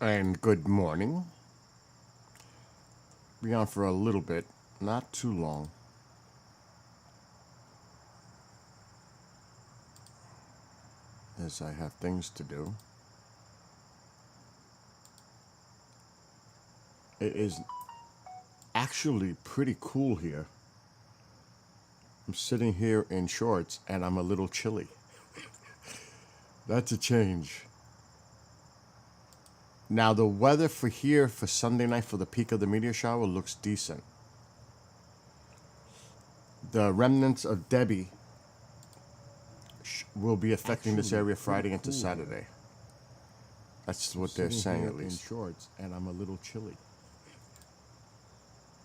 And good morning. Be on for a little bit, not too long, as I have things to do. It is actually pretty cool here. I'm sitting here in shorts and I'm a little chilly. That's a change. Now, the weather for here for Sunday night for the peak of the meteor shower looks decent. The remnants of Debby will be affecting this area Friday into Saturday. That's what they're saying, at least. In shorts, and I'm a little chilly.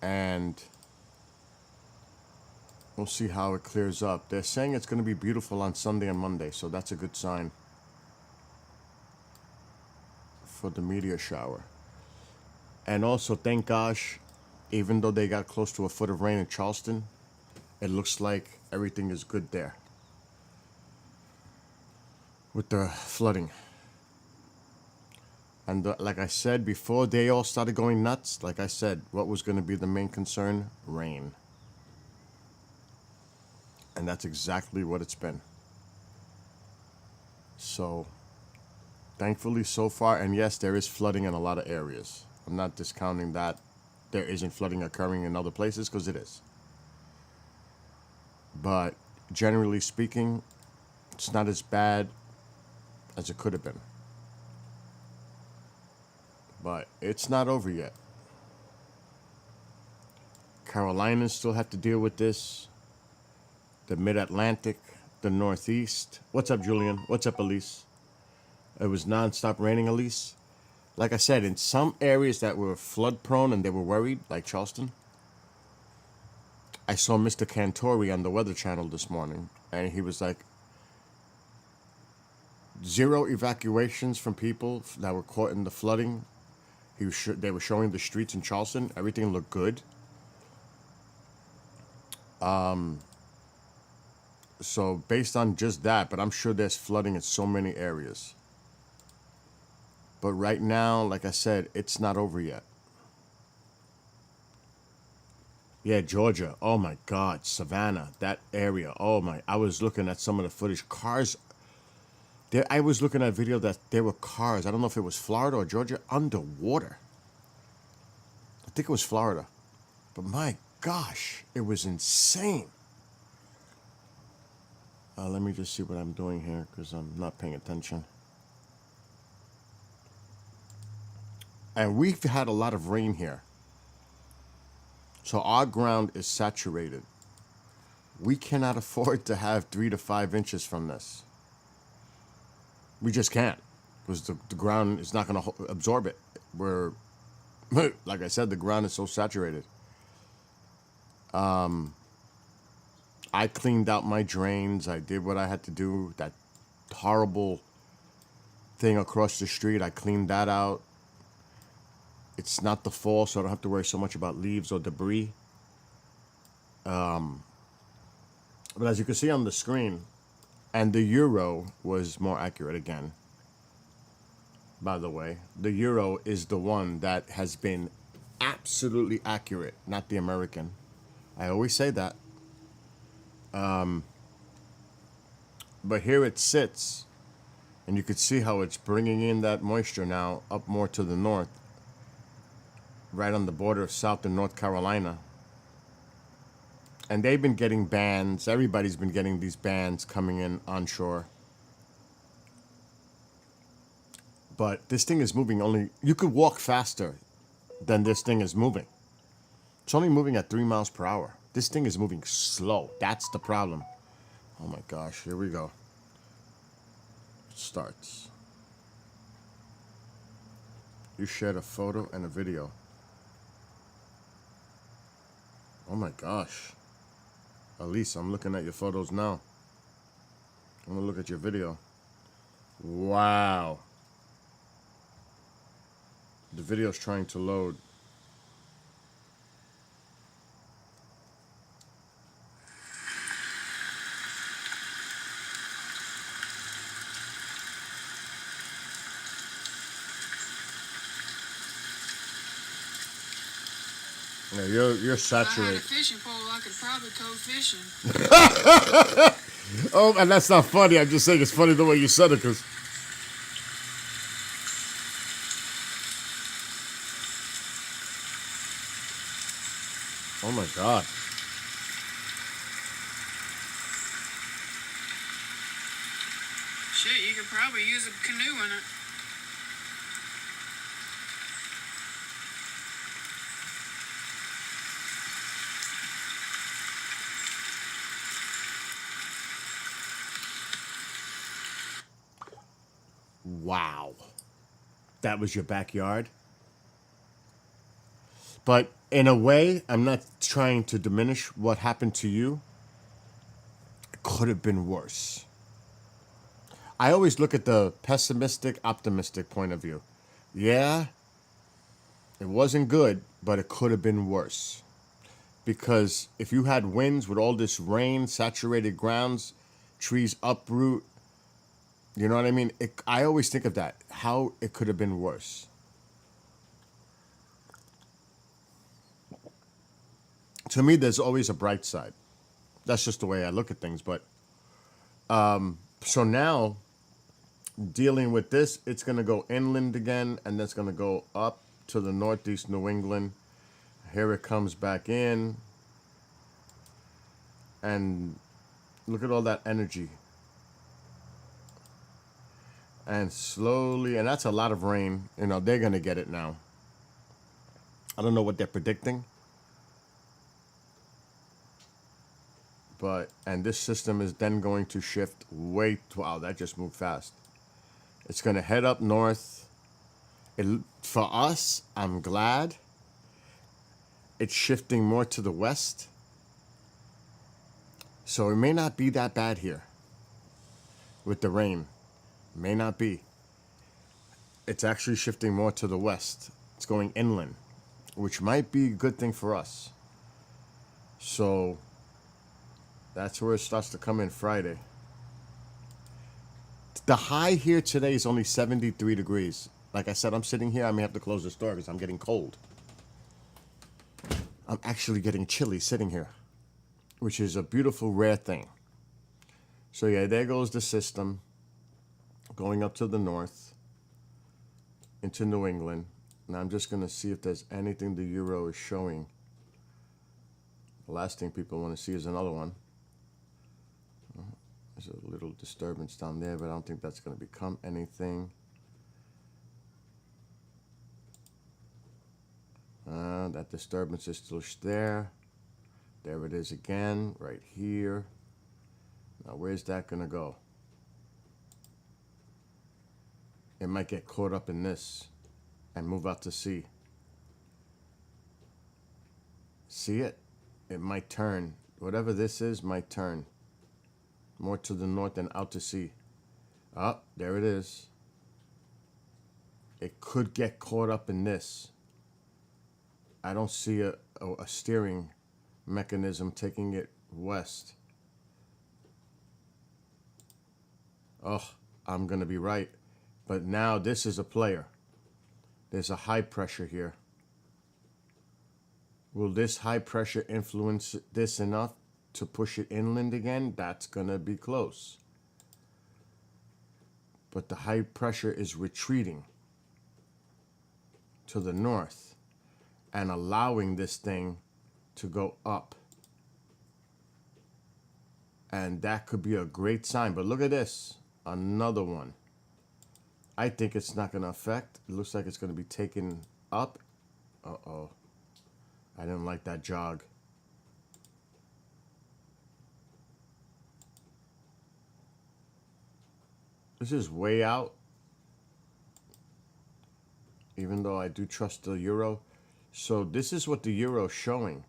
And we'll see how it clears up. They're saying it's going to be beautiful on Sunday and Monday, so that's a good sign for the meteor shower. And also, thank gosh, even though they got close to a foot of rain in Charleston, it looks like everything is good there with the flooding. And like I said before, they all started going nuts. Like I said, what was going to be the main concern? Rain. And that's exactly what it's been. So, thankfully so far, and yes, there is flooding in a lot of areas. I'm not discounting that there isn't flooding occurring in other places, because it is. But generally speaking, it's not as bad as it could have been. But it's not over yet. Carolinas still have to deal with this. The Mid-Atlantic, the Northeast. What's up, Julian? What's up, Elise? It was nonstop raining, Elise. Like I said, in some areas that were flood prone and they were worried, like Charleston, I saw Mr. Cantori on the Weather Channel this morning, and he was like, 0 evacuations from people that were caught in the flooding. They were showing the streets in Charleston. Everything looked good. So based on just that, but I'm sure there's flooding in so many areas. But right now, like I said, it's not over yet. Yeah, Georgia. Oh my God, Savannah, that area. Oh my! I was looking at some of the footage. Cars. There, I was looking at a video that there were cars. I don't know if it was Florida or Georgia underwater. I think it was Florida, but my gosh, it was insane. Let me just see what I'm doing here because I'm not paying attention. And we've had a lot of rain here. So our ground is saturated. We cannot afford to have 3 to 5 inches from this. We just can't. Because the ground is not going to absorb it. We're, like I said, the ground is so saturated. I cleaned out my drains. I did what I had to do. That horrible thing across the street, I cleaned that out. It's not the fall, so I don't have to worry so much about leaves or debris. But as you can see on the screen, and the euro was more accurate again, by the way. The euro is the one that has been absolutely accurate, not the American. I always say that. But here it sits, and you could see how it's bringing in that moisture now up more to the north, right on the border of South and North Carolina. And they've been getting bans. Everybody's been getting these bans coming in onshore. But this thing is moving only... You could walk faster than this thing is moving. It's only moving at 3 miles per hour. This thing is moving slow. That's the problem. Oh my gosh, here we go. It starts. You shared a photo and a video. Oh my gosh. Elise, I'm looking at your photos now. I'm gonna look at your video. Wow. The video's trying to load. Yeah, you're If I had a saturated. fishing pole, I could probably go fishing. Oh, and that's not funny. I'm just saying it's funny the way you said it, because oh my god. Shit, you could probably use a canoe in it. Wow. That was your backyard. But in a way, I'm not trying to diminish what happened to you. It could have been worse. I always look at the pessimistic, optimistic point of view. Yeah, it wasn't good, but it could have been worse. Because if you had winds with all this rain, saturated grounds, trees uproot, you know what I mean? I always think of that, how it could have been worse. To me, there's always a bright side. That's just the way I look at things. But so now, dealing with this, it's going to go inland again, and that's going to go up to the northeast New England. Here it comes back in, and look at all that energy. And slowly, and that's a lot of rain. You know, they're going to get it now. I don't know what they're predicting, but, and this system is then going to shift wow, that just moved fast. It's going to head up north. For us, I'm glad it's shifting more to the west. So it may not be that bad here with the rain. May not be. It's actually shifting more to the west. It's going inland, which might be a good thing for us. So that's where it starts to come in Friday. The high here today is only 73 degrees. Like I said, I'm sitting here. I may have to close this door because I'm getting cold. I'm actually getting chilly sitting here, which is a beautiful, rare thing. So yeah, there goes the system going up to the north into New England. Now I'm just going to see if there's anything the Euro is showing. The last thing people want to see is another one. There's a little disturbance down there, but I don't think that's going to become anything. That disturbance is still there. There it is again, right here. Now, where's that going to go? It might get caught up in this and move out to sea. See it? It might turn. Whatever this is might turn more to the north and out to sea. Oh, there it is. It could get caught up in this. I don't see a steering mechanism taking it west. Oh, I'm going to be right. But now this is a player. There's a high pressure here. Will this high pressure influence this enough to push it inland again? That's going to be close. But the high pressure is retreating to the north and allowing this thing to go up. And that could be a great sign. But look at this. Another one. I think it's not going to affect. It looks like it's going to be taken up. Uh-oh. I didn't like that jog. This is way out. Even though I do trust the Euro. So this is what the Euro is showing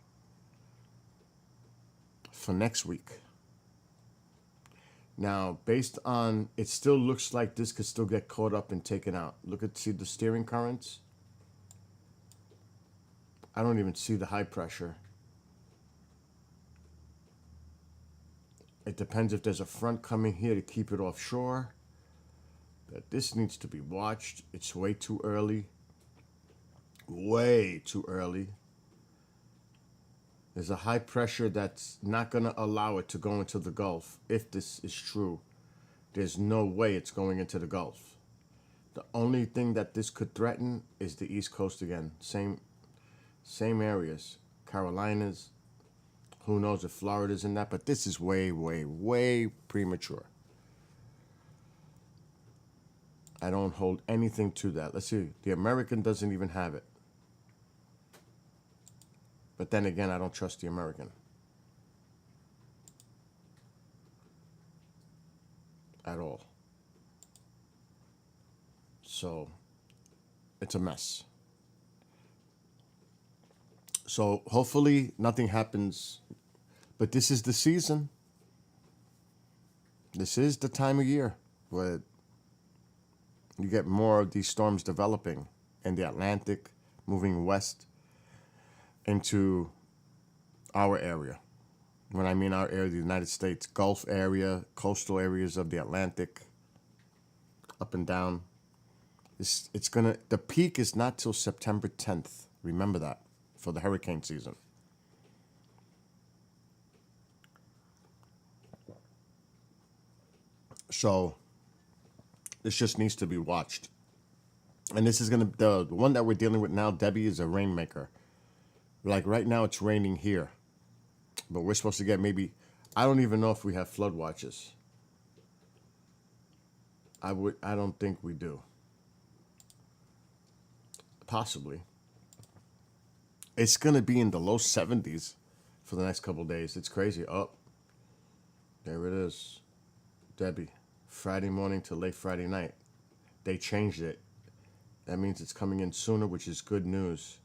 for next week. Now, based on, it still looks like this could still get caught up and taken out. See the steering currents? I don't even see the high pressure. It depends if there's a front coming here to keep it offshore. That this needs to be watched. It's way too early. Way too early. There's a high pressure that's not going to allow it to go into the Gulf. If this is true, there's no way it's going into the Gulf. The only thing that this could threaten is the East Coast again. Same areas. Carolinas. Who knows if Florida's in that, but this is way, way, way premature. I don't hold anything to that. Let's see. The American doesn't even have it. But then again, I don't trust the American at all. So it's a mess. So hopefully nothing happens. But this is the season. This is the time of year where you get more of these storms developing in the Atlantic, moving west into our area. When I mean our area, the United States, Gulf area, coastal areas of the Atlantic, up and down. The peak is not till September 10th. Remember that for the hurricane season. So this just needs to be watched. And this is the one that we're dealing with now, Debby, is a rainmaker. Like right now it's raining here. But we're supposed to get I don't even know if we have flood watches. I don't think we do. Possibly. It's gonna be in the low 70s for the next couple of days. It's crazy. Oh, there it is. Debby. Friday morning to late Friday night. They changed it. That means it's coming in sooner, which is good news.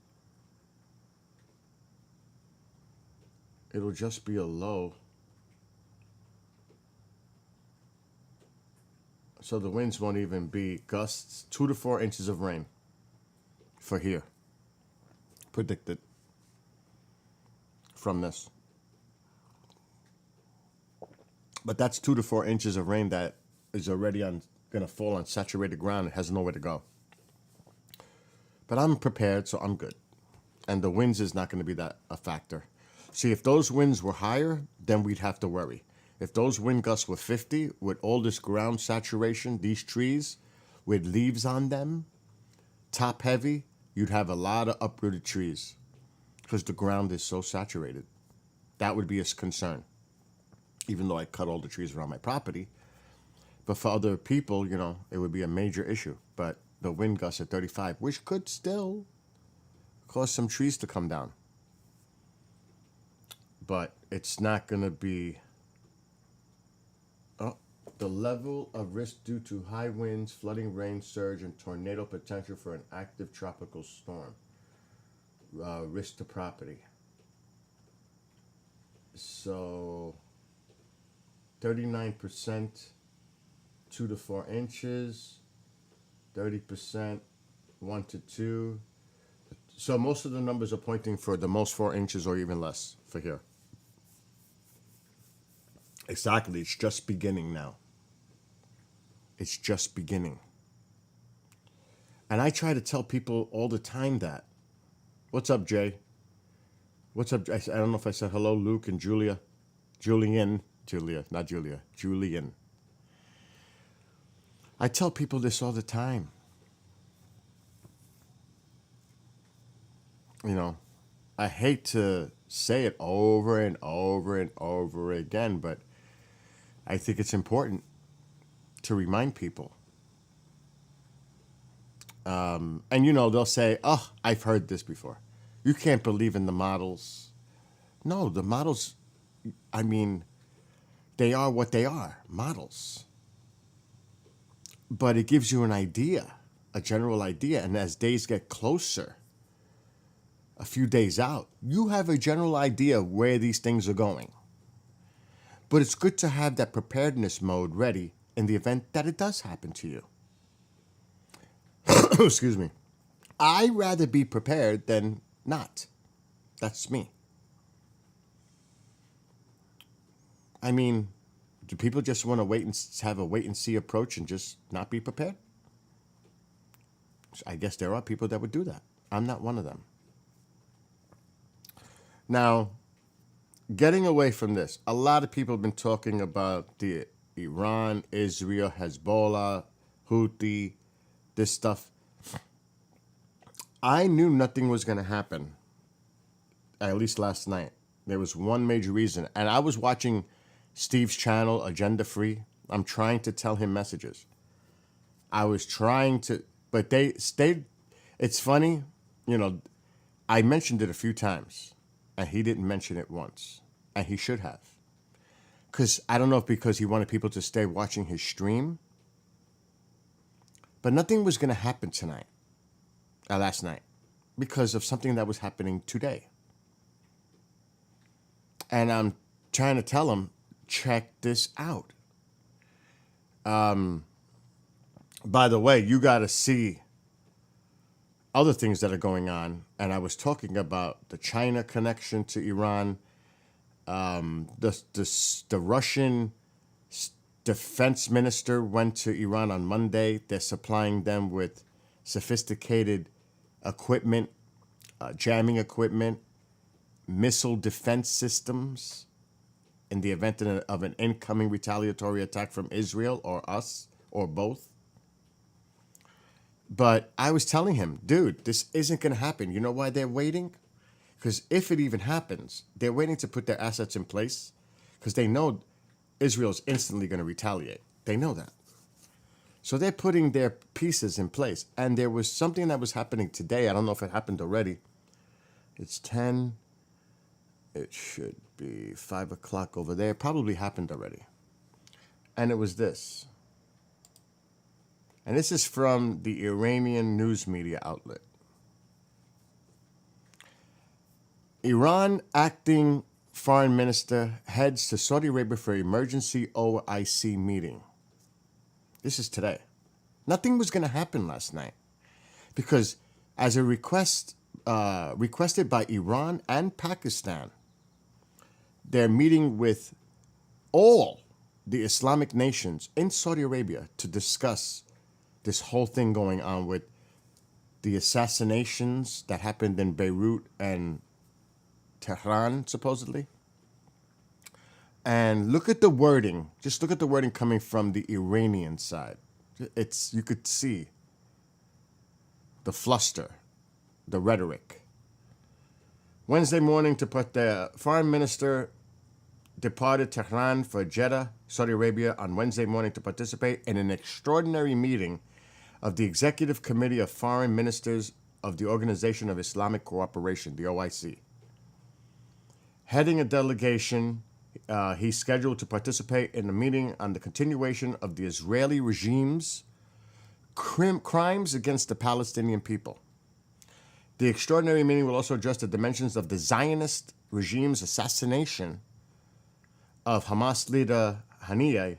It'll just be a low. So the winds won't even be gusts, 2 to 4 inches of rain for here. Predicted from this. But that's 2 to 4 inches of rain that is already going to fall on saturated ground. It has nowhere to go. But I'm prepared, so I'm good. And the winds is not going to be that a factor. See, if those winds were higher, then we'd have to worry. If those wind gusts were 50, with all this ground saturation, these trees with leaves on them, top heavy, you'd have a lot of uprooted trees because the ground is so saturated. That would be a concern, even though I cut all the trees around my property. But for other people, it would be a major issue. But the wind gusts at 35, which could still cause some trees to come down. But it's not going to be... the level of risk due to high winds, flooding, rain, surge, and tornado potential for an active tropical storm. Risk to property. So 39%, 2 to 4 inches, 30%, 1 to 2. So most of the numbers are pointing for the most 4 inches or even less for here. Exactly. It's just beginning now. It's just beginning. And I try to tell people all the time that. What's up, Jay? What's up? I don't know if I said hello, Luke and Julia. Julian. Julia, not Julia. Julian. I tell people this all the time. I hate to say it over and over and over again, but I think it's important to remind people. And they'll say, oh, I've heard this before. You can't believe in the models. No, the models, they are what they are, models. But it gives you an idea, a general idea. And as days get closer, a few days out, you have a general idea of where these things are going. But it's good to have that preparedness mode ready in the event that it does happen to you. Excuse me. I'd rather be prepared than not. That's me. Do people just want to have a wait and see approach and just not be prepared? I guess there are people that would do that. I'm not one of them. Now, getting away from this, a lot of people have been talking about the Iran, Israel, Hezbollah, Houthi, this stuff. I knew nothing was going to happen, at least last night. There was one major reason, and I was watching Steve's channel, Agenda Free. I'm trying to tell him messages. I was trying to, but they stayed. It's funny, you know, I mentioned it a few times, and he didn't mention it once, and he should have. Because I don't know if because he wanted people to stay watching his stream, but nothing was going to happen tonight, last night, because of something that was happening today. And I'm trying to tell him, check this out. By the way, you got to see other things that are going on. And I was talking about the China connection to Iran, the Russian defense minister went to Iran on Monday. They're supplying them with sophisticated equipment, jamming equipment, missile defense systems in the event of an incoming retaliatory attack from Israel or us or both. But I was telling him, dude, this isn't going to happen. You know why they're waiting? Because if it even happens, they're waiting to put their assets in place because they know Israel's instantly going to retaliate. They know that. So they're putting their pieces in place. And there was something that was happening today. I don't know if it happened already. It's 10. It should be 5 o'clock over there. It probably happened already. And it was this. And this is from the Iranian news media outlet. Iran acting foreign minister heads to Saudi Arabia for emergency OIC meeting. This is today. Nothing was going to happen last night because as a requested by Iran and Pakistan, they're meeting with all the Islamic nations in Saudi Arabia to discuss this whole thing going on with the assassinations that happened in Beirut and Tehran, supposedly. And look at the wording. Just look at the wording coming from the Iranian side. You could see the fluster, the rhetoric. Wednesday morning, the foreign minister departed Tehran for Jeddah, Saudi Arabia, on Wednesday morning to participate in an extraordinary meeting of the Executive Committee of Foreign Ministers of the Organization of Islamic Cooperation, the OIC. Heading a delegation, he's scheduled to participate in a meeting on the continuation of the Israeli regime's crimes against the Palestinian people. The extraordinary meeting will also address the dimensions of the Zionist regime's assassination of Hamas leader Haniyeh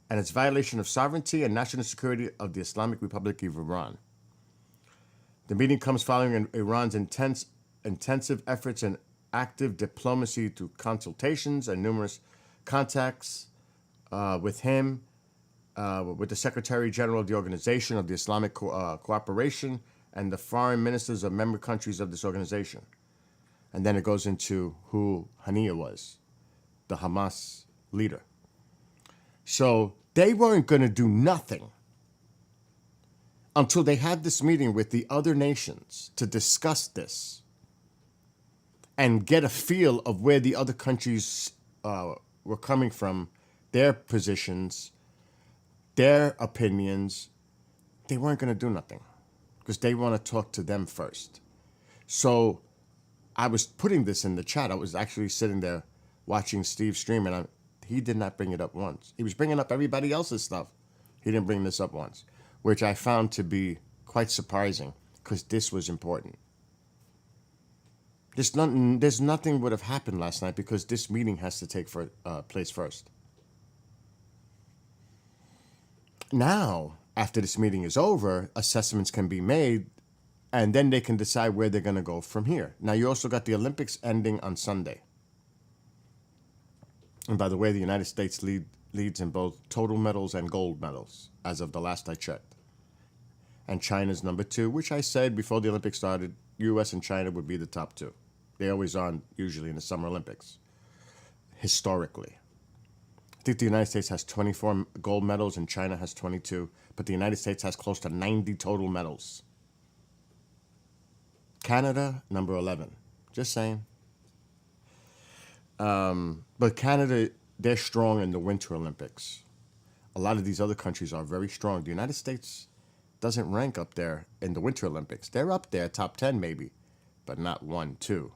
and its violation of sovereignty and national security of the Islamic Republic of Iran. The meeting comes following Iran's intensive efforts and active diplomacy through consultations and numerous contacts with him, with the Secretary General of the Organization of the Islamic Cooperation and the foreign ministers of member countries of this organization. And then it goes into who Haniyeh was, the Hamas leader. So they weren't going to do nothing until they had this meeting with the other nations to discuss this and get a feel of where the other countries were coming from, their positions, their opinions. They weren't going to do nothing because they want to talk to them first. So I was putting this in the chat. I was actually sitting there watching Steve stream, and he did not bring it up once. He was bringing up everybody else's stuff. He didn't bring this up once, which I found to be quite surprising because this was important. There's nothing would have happened last night because this meeting has to take place first. Now, after this meeting is over, assessments can be made, and then they can decide where they're going to go from here. Now, you also got the Olympics ending on Sunday. And by the way, the United States leads in both total medals and gold medals, as of the last I checked. And China's number 2, which I said before the Olympics started, U.S. and China would be the top 2. They always are, usually in the Summer Olympics. historically. I think the United States has 24 gold medals and China has 22, but the United States has close to 90 total medals. Canada, number 11. Just saying. But Canada, they're strong in the Winter Olympics. A lot of these other countries are very strong. The United States doesn't rank up there in the Winter Olympics. They're up there, top 10 maybe, but not 1, 2.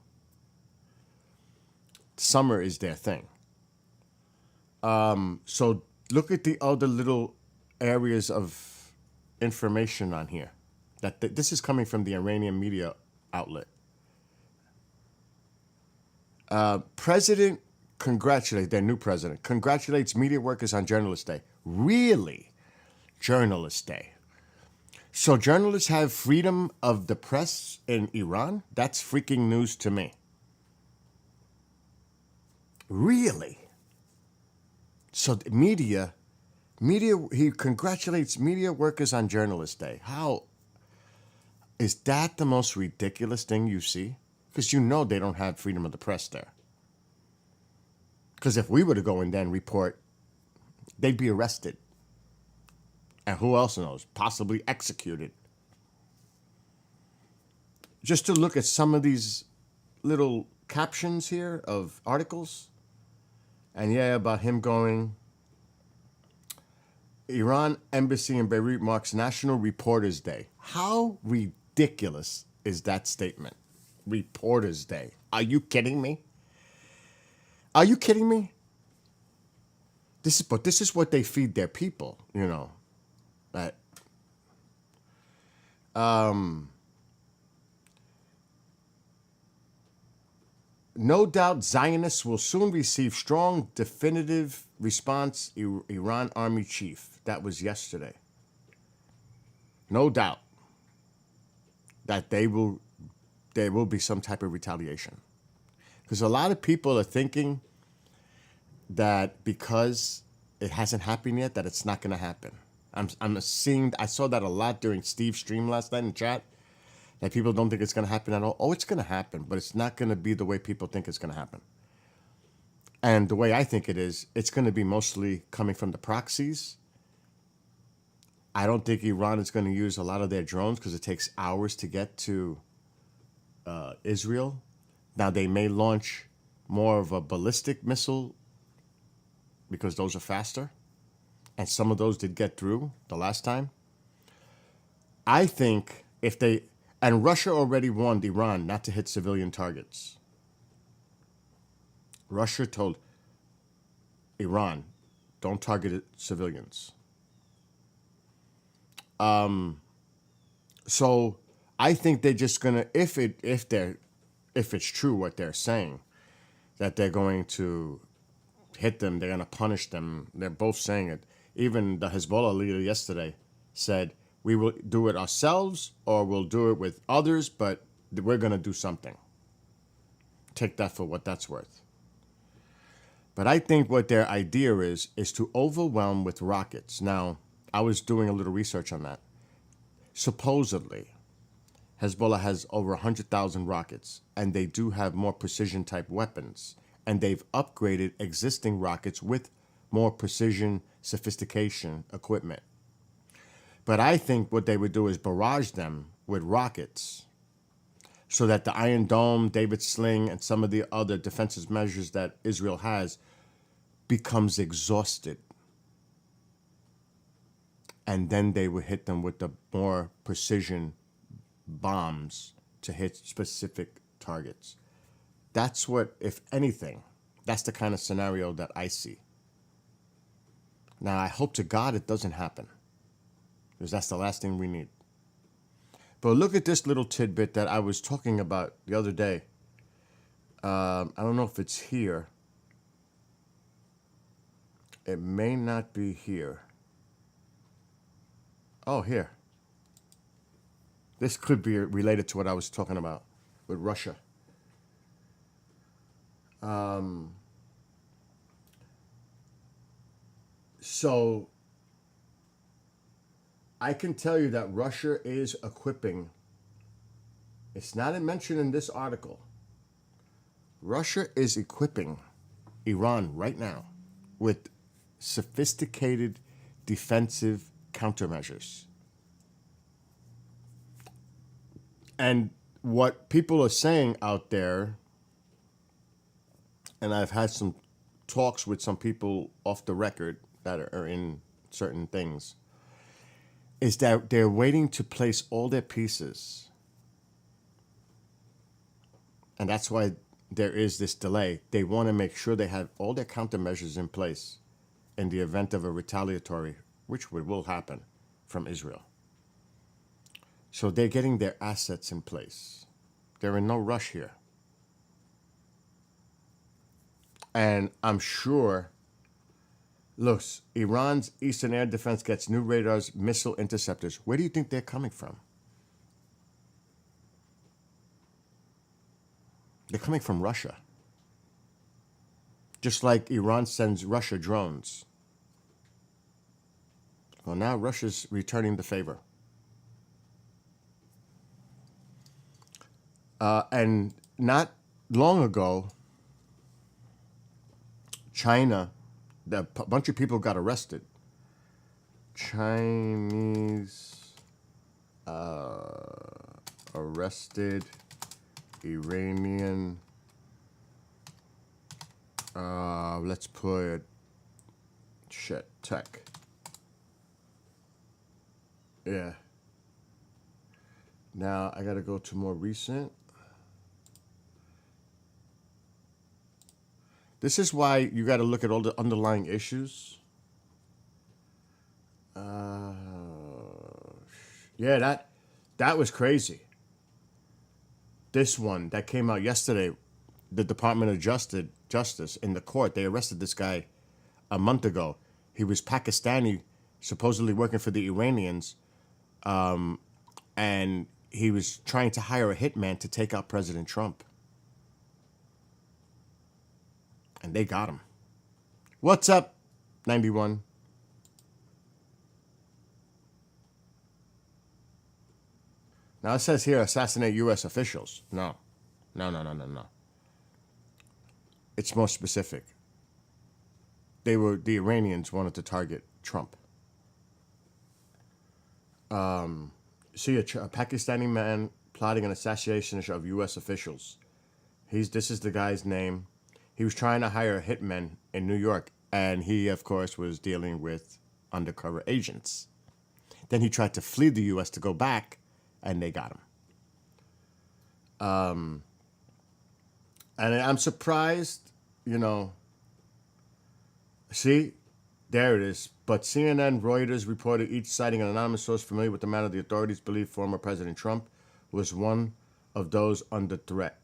Summer is their thing. So look at the other little areas of information on here. This is coming from the Iranian media outlet. President their new president congratulates media workers on Journalist Day. Really? Journalist Day. So journalists have freedom of the press in Iran? That's freaking news to me. Really? So the media, he congratulates media workers on Journalist Day. How is that the most ridiculous thing you see? Because you know they don't have freedom of the press there. Because if we were to go in there and report, they'd be arrested. And who else knows? Possibly executed. Just to look at some of these little captions here of articles. And yeah, about him going, Iran embassy in Beirut marks National Reporters Day. How ridiculous is that statement? Reporters Day. Are you kidding me? Are you kidding me? This is what they feed their people, you know. That no doubt Zionists will soon receive strong, definitive response, Iran Army Chief. That was yesterday. No doubt that there will be some type of retaliation. Because a lot of people are thinking that because it hasn't happened yet, that it's not going to happen. I saw that a lot during Steve's stream last night in chat, that people don't think it's going to happen at all. Oh, it's going to happen, but it's not going to be the way people think it's going to happen. And the way I think it is, it's going to be mostly coming from the proxies. I don't think Iran is going to use a lot of their drones because it takes hours to get to Israel. Now, they may launch more of a ballistic missile because those are faster. And some of those did get through the last time. I think and Russia already warned Iran not to hit civilian targets. Russia told Iran, don't target civilians. So I think they're just gonna, if it's true what they're saying, that they're going to hit them, they're gonna punish them. They're both saying it. Even the Hezbollah leader yesterday said, we will do it ourselves or we'll do it with others, but we're gonna do something. Take that for what that's worth. But I think what their idea is to overwhelm with rockets. Now, I was doing a little research on that. Supposedly, Hezbollah has over 100,000 rockets, and they do have more precision-type weapons. And they've upgraded existing rockets with more precision, sophistication equipment. But I think what they would do is barrage them with rockets so that the Iron Dome, David Sling, and some of the other defensive measures that Israel has becomes exhausted. And then they would hit them with the more precision bombs to hit specific targets. That's what, if anything, that's the kind of scenario that I see. Now, I hope to God it doesn't happen, because that's the last thing we need. But look at this little tidbit that I was talking about the other day. I don't know if it's here. It may not be here. Oh, here. This could be related to what I was talking about with Russia. So I can tell you that Russia is equipping. It's not mentioned in this article. Russia is equipping Iran right now with sophisticated defensive countermeasures. And what people are saying out there, and I've had some talks with some people off the record that are in certain things, is that they're waiting to place all their pieces. And that's why there is this delay. They want to make sure they have all their countermeasures in place in the event of a retaliatory, which will happen, from Israel. So they're getting their assets in place. They're in no rush here. And I'm sure, look, Iran's Eastern Air Defense gets new radars, missile interceptors. Where do you think they're coming from? They're coming from Russia. Just like Iran sends Russia drones. Well, now Russia's returning the favor. And not long ago, China, a bunch of people got arrested. Chinese arrested Iranian, let's put, tech. Yeah. Now I gotta go to more recent. This is why you gotta look at all the underlying issues. Yeah, that was crazy. This one that came out yesterday, the Department of Justice in the court, they arrested this guy a month ago. He was Pakistani, supposedly working for the Iranians, and he was trying to hire a hitman to take out President Trump. And they got him. What's up, 91? Now it says here, assassinate U.S. officials. No. It's more specific. The Iranians wanted to target Trump. See, a Pakistani man plotting an assassination of U.S. officials. This is the guy's name. He was trying to hire a hitman in New York, and he, of course, was dealing with undercover agents. Then he tried to flee the U.S. to go back, and they got him. And I'm surprised, see, there it is. But CNN, Reuters reported each citing an anonymous source familiar with the matter. The authorities believe former President Trump was one of those under threat.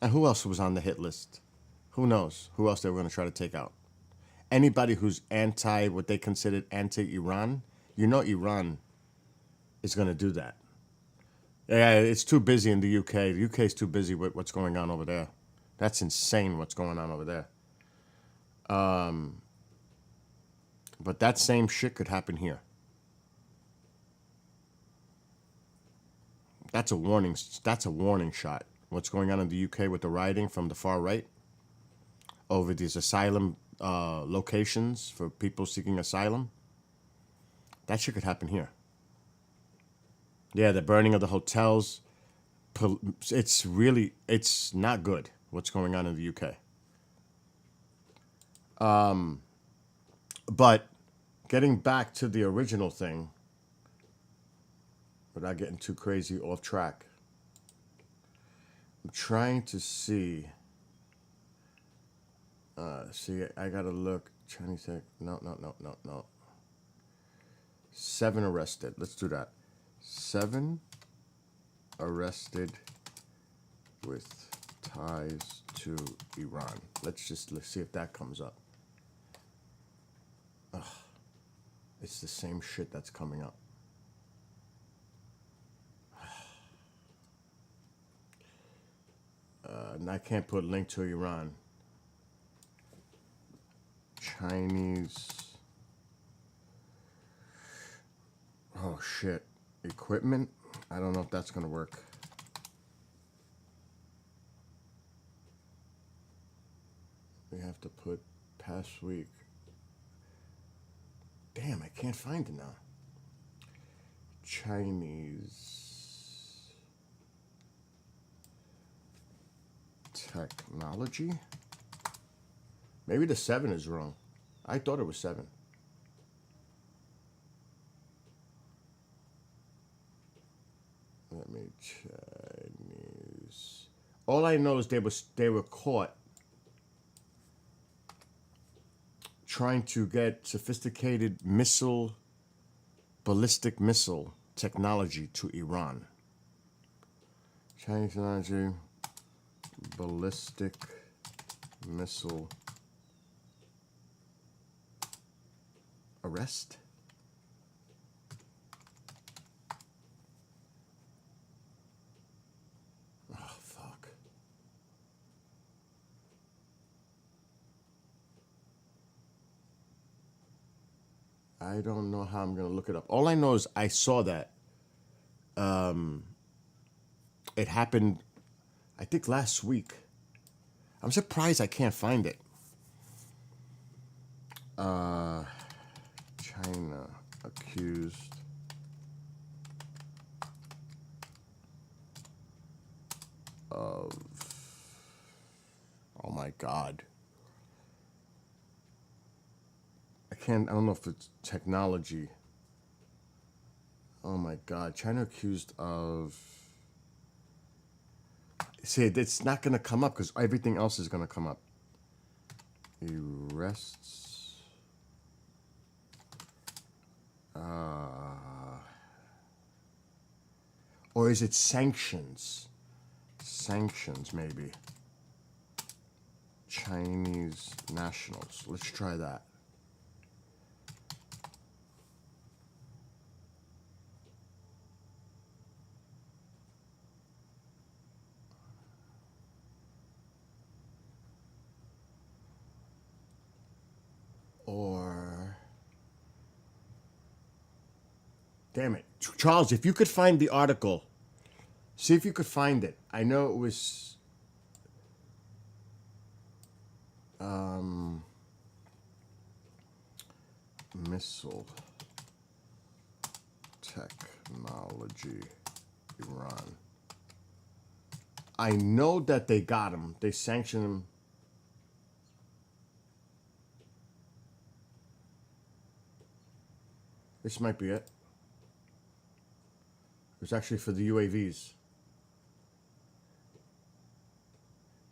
And who else was on the hit list? Who knows who else they were going to try to take out? Anybody who's what they considered anti-Iran, Iran is going to do that. Yeah, it's too busy in the UK. The UK is too busy with what's going on over there. That's insane what's going on over there. But that same shit could happen here. That's a warning shot. What's going on in the UK with the rioting from the far right over these asylum locations for people seeking asylum. That shit could happen here. Yeah, the burning of the hotels. It's not good what's going on in the UK. But getting back to the original thing, without getting too crazy off track, I'm trying to see. I gotta look. Chinese tech. No. 7 arrested. Let's do that. 7 arrested with ties to Iran. Let's see if that comes up. Ugh. It's the same shit that's coming up. And I can't put link to Iran. Chinese. Oh shit. Equipment. I don't know if that's gonna work. We have to put past week. Damn, I can't find it now. Chinese technology. Maybe the 7 is wrong. I thought it was 7. Let me Chinese. All I know is they were caught trying to get sophisticated ballistic missile technology to Iran. Chinese technology, ballistic missile arrest. Oh, fuck. I don't know how I'm going to look it up. All I know is I saw that. It happened, I think, last week. I'm surprised I can't find it. China accused of. Oh my God. I don't know if it's technology. Oh my God. China accused of. See, it's not going to come up because everything else is going to come up. Arrests. Or is it sanctions? Sanctions, maybe. Chinese nationals. Let's try that. Or. Damn it. Charles, if you could find the article, see if you could find it. I know it was. Missile technology, Iran. I know that they got him. They sanctioned him. This might be it. It was actually for the UAVs.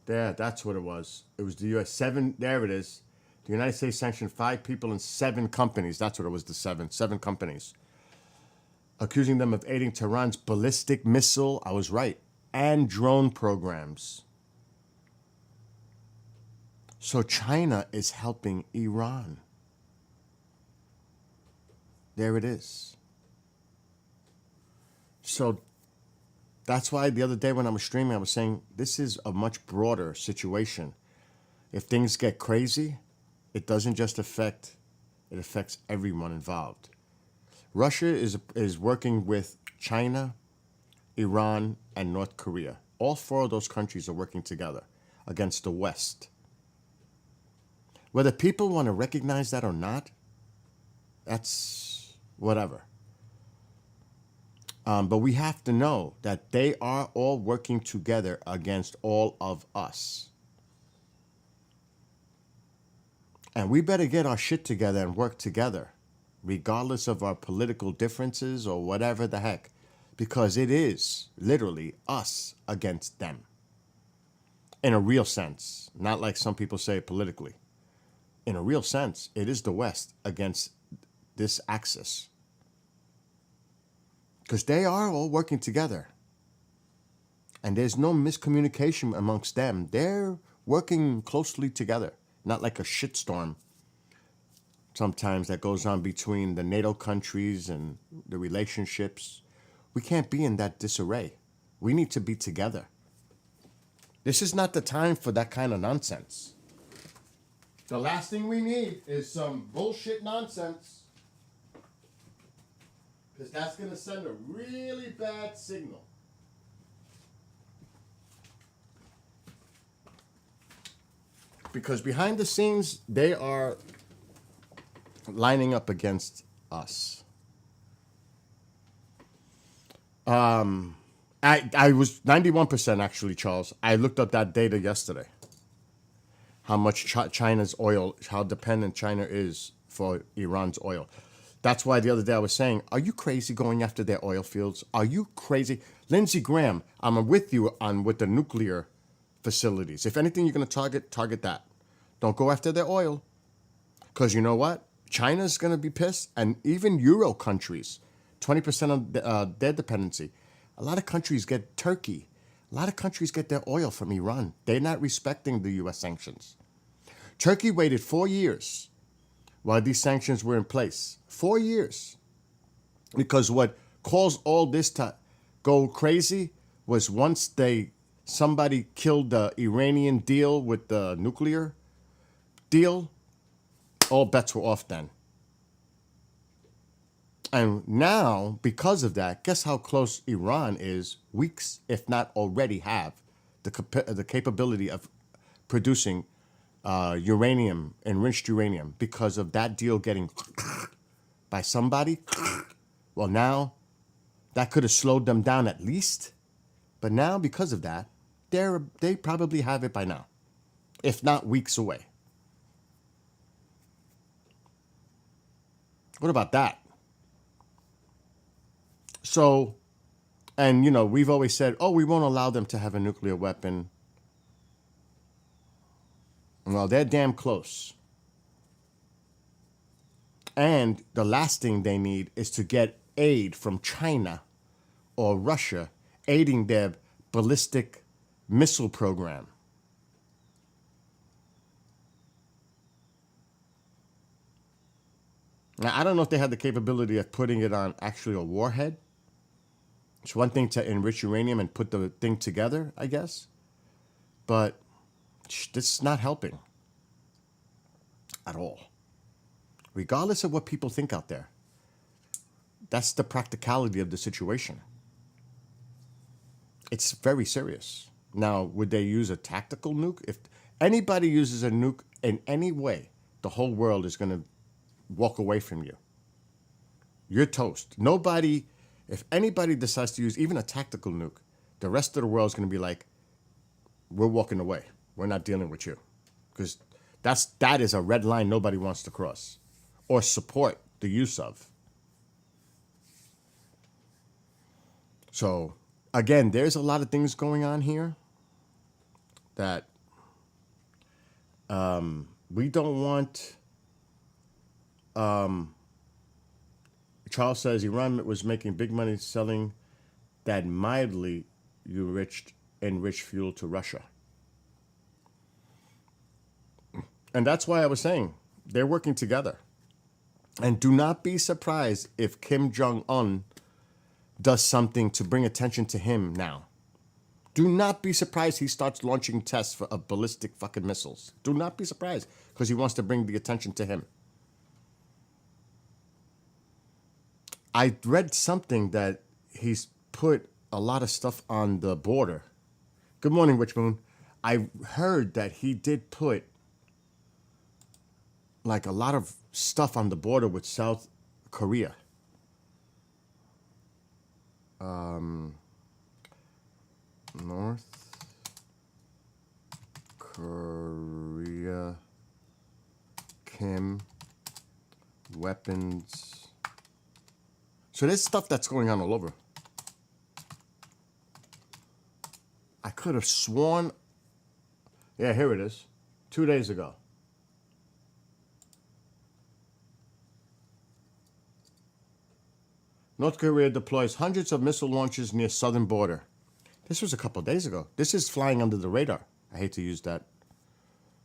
There, that's what it was. It was the US 7. There it is. The United States sanctioned 5 people and 7 companies. That's what it was. The 7 companies, accusing them of aiding Tehran's ballistic missile. I was right, and drone programs. So China is helping Iran. There it is. So that's why the other day when I was streaming, I was saying this is a much broader situation. If things get crazy, it doesn't just affect, it affects everyone involved. Russia is working with China, Iran, and North Korea. All 4 of those countries are working together against the West. Whether people want to recognize that or not, that's whatever. But we have to know that they are all working together against all of us. And we better get our shit together and work together, regardless of our political differences or whatever the heck, because it is literally us against them. In a real sense, not like some people say politically. In a real sense, it is the West against this axis. Because they are all working together. And there's no miscommunication amongst them. They're working closely together, not like a shitstorm sometimes that goes on between the NATO countries and the relationships. We can't be in that disarray. We need to be together. This is not the time for that kind of nonsense. The last thing we need is some bullshit nonsense. Because that's going to send a really bad signal. because behind the scenes, they are lining up against us. I was 91% actually, Charles. I looked up that data yesterday. How much China's oil, how dependent China is for Iran's oil. That's why the other day I was saying, are you crazy going after their oil fields? Are you crazy? Lindsey Graham, I'm with you on with the nuclear facilities. If anything you're going to target that. Don't go after their oil. Because you know what? China's going to be pissed. And even Euro countries, 20% of their dependency. A lot of countries get Turkey. A lot of countries get their oil from Iran. They're not respecting the U.S. sanctions. Turkey waited 4 years while these sanctions were in place. 4 years. Because what caused all this to go crazy was once somebody killed the Iranian deal with the nuclear deal, all bets were off then. And now, because of that, guess how close Iran is, weeks, if not already have, the capability of producing uranium, enriched uranium, because of that deal getting by somebody. Well, now, that could have slowed them down at least. But now, because of that, they probably have it by now, if not weeks away. What about that? So, and you know, we've always said, oh, we won't allow them to have a nuclear weapon. Well, they're damn close. And the last thing they need is to get aid from China or Russia aiding their ballistic missile program. Now, I don't know if they have the capability of putting it on actually a warhead. It's one thing to enrich uranium and put the thing together, I guess. But this is not helping at all. Regardless of what people think out there. That's the practicality of the situation. It's very serious. Now, would they use a tactical nuke? If anybody uses a nuke in any way, the whole world is going to walk away from you. You're toast. Nobody, if anybody decides to use even a tactical nuke, the rest of the world is going to be like, we're walking away. We're not dealing with you. Because that is a red line nobody wants to cross or support the use of. So, again, there's a lot of things going on here that we don't want. Charles says Iran was making big money selling that mildly enriched fuel to Russia. And that's why I was saying they're working together. And do not be surprised if Kim Jong-un does something to bring attention to him now. Do not be surprised he starts launching tests of ballistic fucking missiles. Do not be surprised because he wants to bring the attention to him. I read something that he's put a lot of stuff on the border. Good morning, Rich Moon. I heard that he did put like a lot of stuff on the border with South Korea. North Korea, Kim, weapons. So there's stuff that's going on all over. I could have sworn. Yeah, here it is. 2 days ago. North Korea deploys hundreds of missile launchers near southern border. This was a couple of days ago. This is flying under the radar. I hate to use that.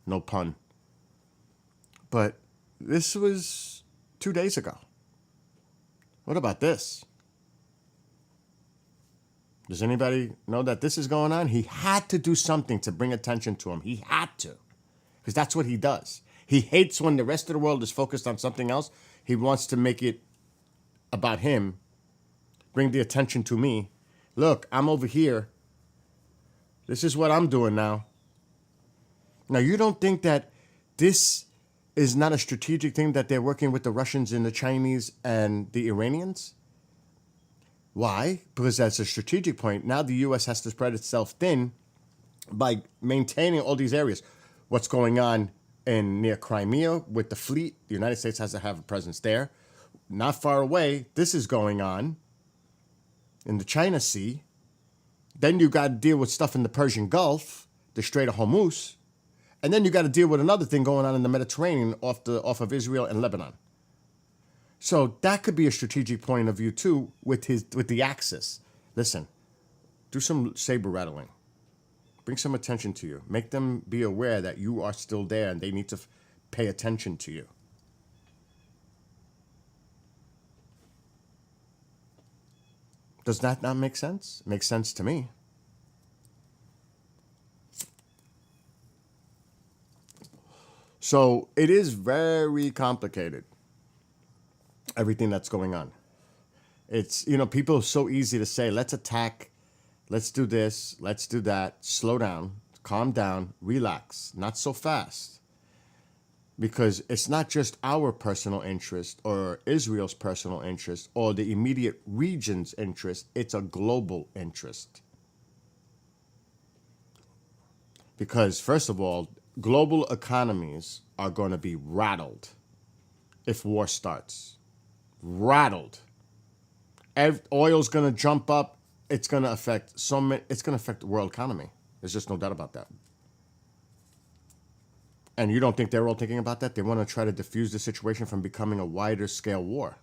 No pun. But this was 2 days ago. What about this? Does anybody know that this is going on? He had to do something to bring attention to him. He had to. Because that's what he does. He hates when the rest of the world is focused on something else. He wants to make it about him. Bring the attention to me. Look, I'm over here. This is what I'm doing now. Now, you don't think that this is not a strategic thing that they're working with the Russians and the Chinese and the Iranians? Why? Because that's a strategic point. Now the U.S. has to spread itself thin by maintaining all these areas. What's going on in near Crimea with the fleet? The United States has to have a presence there. Not far away, this is going on in the China Sea. Then you got to deal with stuff in the Persian Gulf, the Strait of Hormuz, and then you got to deal with another thing going on in the Mediterranean off of Israel and Lebanon. So that could be a strategic point of view too with the Axis. Listen, do some saber rattling. Bring some attention to you. Make them be aware that you are still there and they need to pay attention to you. Does that not make sense? Makes sense to me. So it is very complicated, everything that's going on. It's, people are so easy to say, let's attack, let's do this, let's do that, slow down, calm down, relax, not so fast. Because it's not just our personal interest or Israel's personal interest or the immediate region's interest, it's a global interest. Because, first of all, global economies are going to be rattled if war starts. Rattled. Oil's going to jump up. It's going to affect it's going to affect the world economy. There's just no doubt about that. And you don't think they're all thinking about that? They want to try to diffuse the situation from becoming a wider scale war.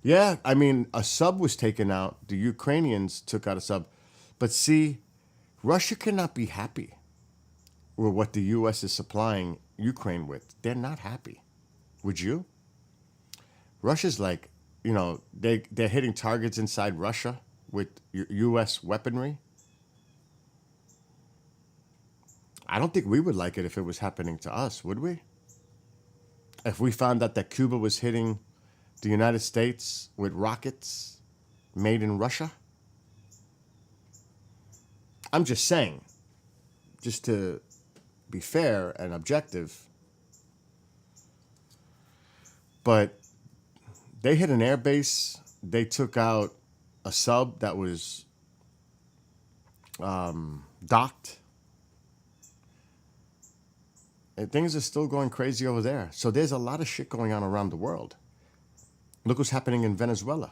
Yeah, I mean, a sub was taken out. The Ukrainians took out a sub. But see, Russia cannot be happy with what the U.S. is supplying Ukraine with. They're not happy. Would you? Russia's like, they're hitting targets inside Russia with U.S. weaponry. I don't think we would like it if it was happening to us, would we? If we found out that Cuba was hitting the United States with rockets made in Russia? I'm just saying, just to be fair and objective. But they hit an air base. They took out a sub that was docked. And things are still going crazy over there. So there's a lot of shit going on around the world. Look what's happening in Venezuela.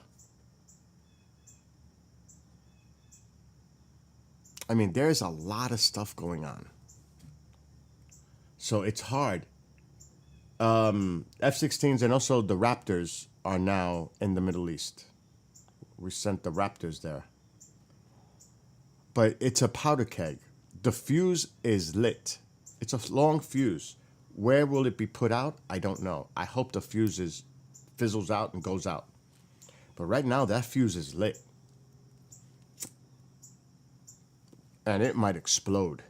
I mean, there's a lot of stuff going on. So it's hard. F-16s and also the Raptors are now in the Middle East. We sent the Raptors there. But it's a powder keg. The fuse is lit. It's a long fuse. Where will it be put out? I don't know. I hope the fuse fizzles out and goes out. But right now, that fuse is lit. And it might explode.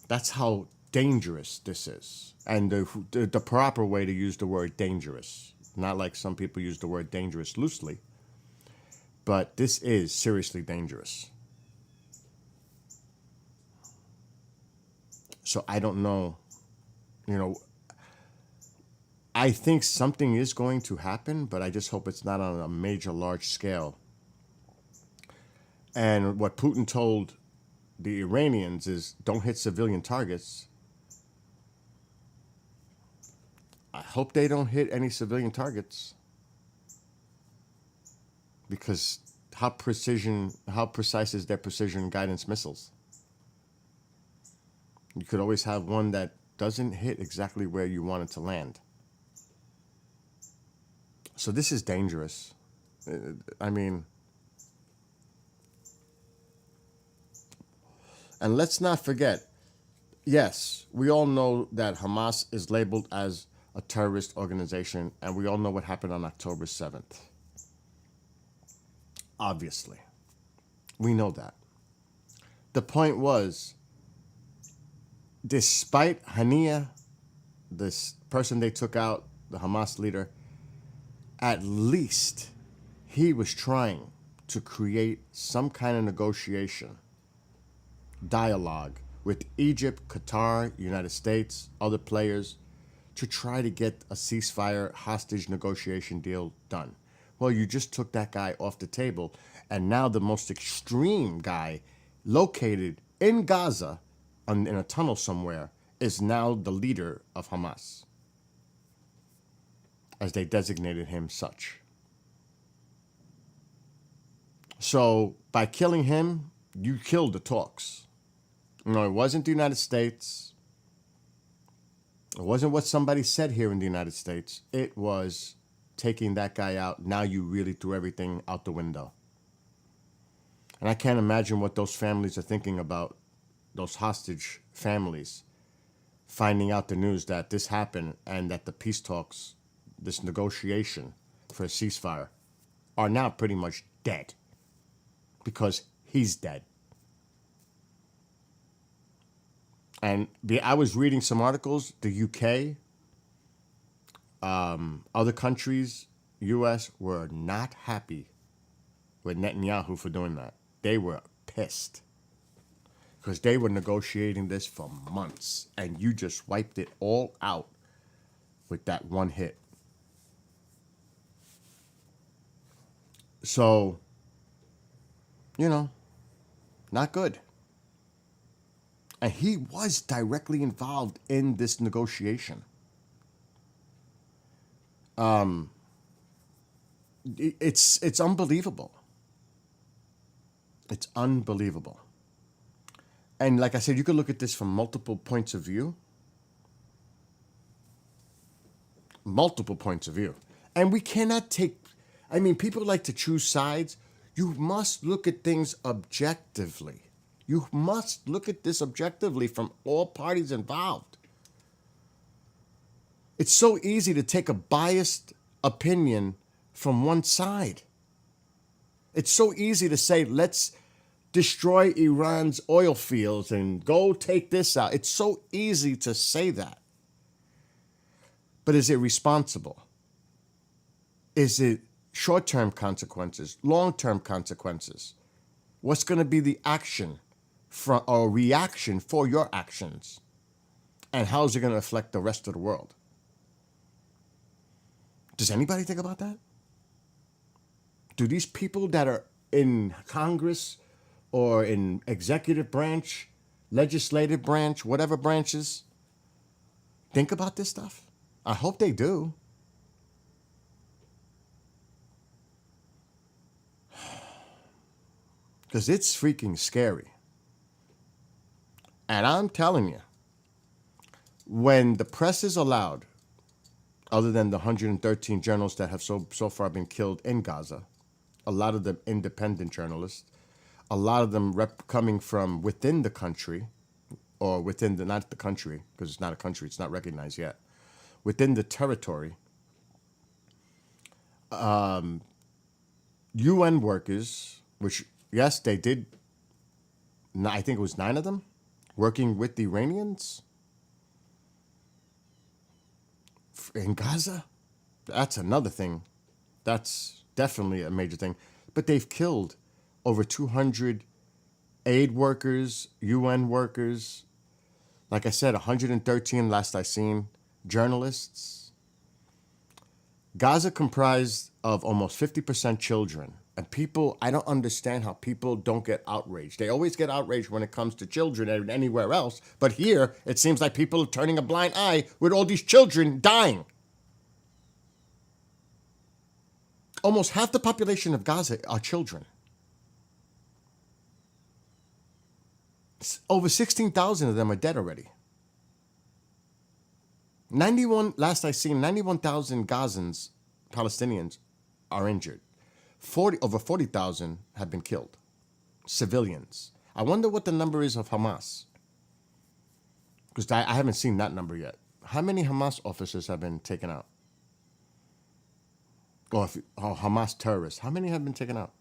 That's how dangerous this is. And the proper way to use the word dangerous. Not like some people use the word dangerous loosely. But this is seriously dangerous. So I don't know. I think something is going to happen, but I just hope it's not on a major, large scale. And what Putin told the Iranians is don't hit civilian targets. I hope they don't hit any civilian targets. Because how precise is their precision guidance missiles? You could always have one that doesn't hit exactly where you want it to land. So this is dangerous. I mean, and let's not forget, yes, we all know that Hamas is labeled as a terrorist organization, and we all know what happened on October 7th. Obviously. We know that. The point was, despite Hania, this person they took out, the Hamas leader, At least he was trying to create some kind of negotiation, dialogue with Egypt, Qatar, United States, other players to try to get a ceasefire hostage negotiation deal done. Well, you just took that guy off the table, and now the most extreme guy located in Gaza in a tunnel somewhere is now the leader of Hamas, as they designated him such. So by killing him, you killed the talks. No, it wasn't the United States. It wasn't what somebody said here in the United States. It was taking that guy out. Now you really threw everything out the window. And I can't imagine what those families are thinking about, those hostage families, finding out the news that this happened and that the peace talks, this negotiation for a ceasefire, are now pretty much dead because he's dead. And I was reading some articles, the UK, other countries, US, were not happy with Netanyahu for doing that. They were pissed because they were negotiating this for months, and you just wiped it all out with that one hit. So, not good. And he was directly involved in this negotiation. It's unbelievable. It's unbelievable. And like I said, you could look at this from multiple points of view. Multiple points of view. And we cannot people like to choose sides. You must look at things objectively. You must look at this objectively from all parties involved. It's so easy to take a biased opinion from one side. It's so easy to say, let's destroy Iran's oil fields and go take this out. It's so easy to say that. But is it responsible? Is it short-term consequences, long-term consequences? What's going to be the action or reaction for your actions? And how is it going to affect the rest of the world? Does anybody think about that? Do these people that are in Congress or in executive branch, legislative branch, whatever branches, think about this stuff? I hope they do. Because it's freaking scary. And I'm telling you, when the press is allowed, other than the 113 journalists that have so far been killed in Gaza, a lot of them independent journalists, a lot of them coming from within the country, or within not the country, because it's not a country, it's not recognized yet, within the territory, UN workers, which, yes, they did, I think it was 9 of them, working with the Iranians in Gaza. That's another thing. That's definitely a major thing. But they've killed over 200 aid workers, UN workers. Like I said, 113 last I seen, journalists. Gaza comprised of almost 50% children. And people, I don't understand how people don't get outraged. They always get outraged when it comes to children and anywhere else. But here, it seems like people are turning a blind eye with all these children dying. Almost half the population of Gaza are children. Over 16,000 of them are dead already. 91,000 Gazans, Palestinians, are injured. Over 40,000 have been killed. Civilians. I wonder what the number is of Hamas. Because I haven't seen that number yet. How many Hamas officers have been taken out? Or Hamas terrorists. How many have been taken out?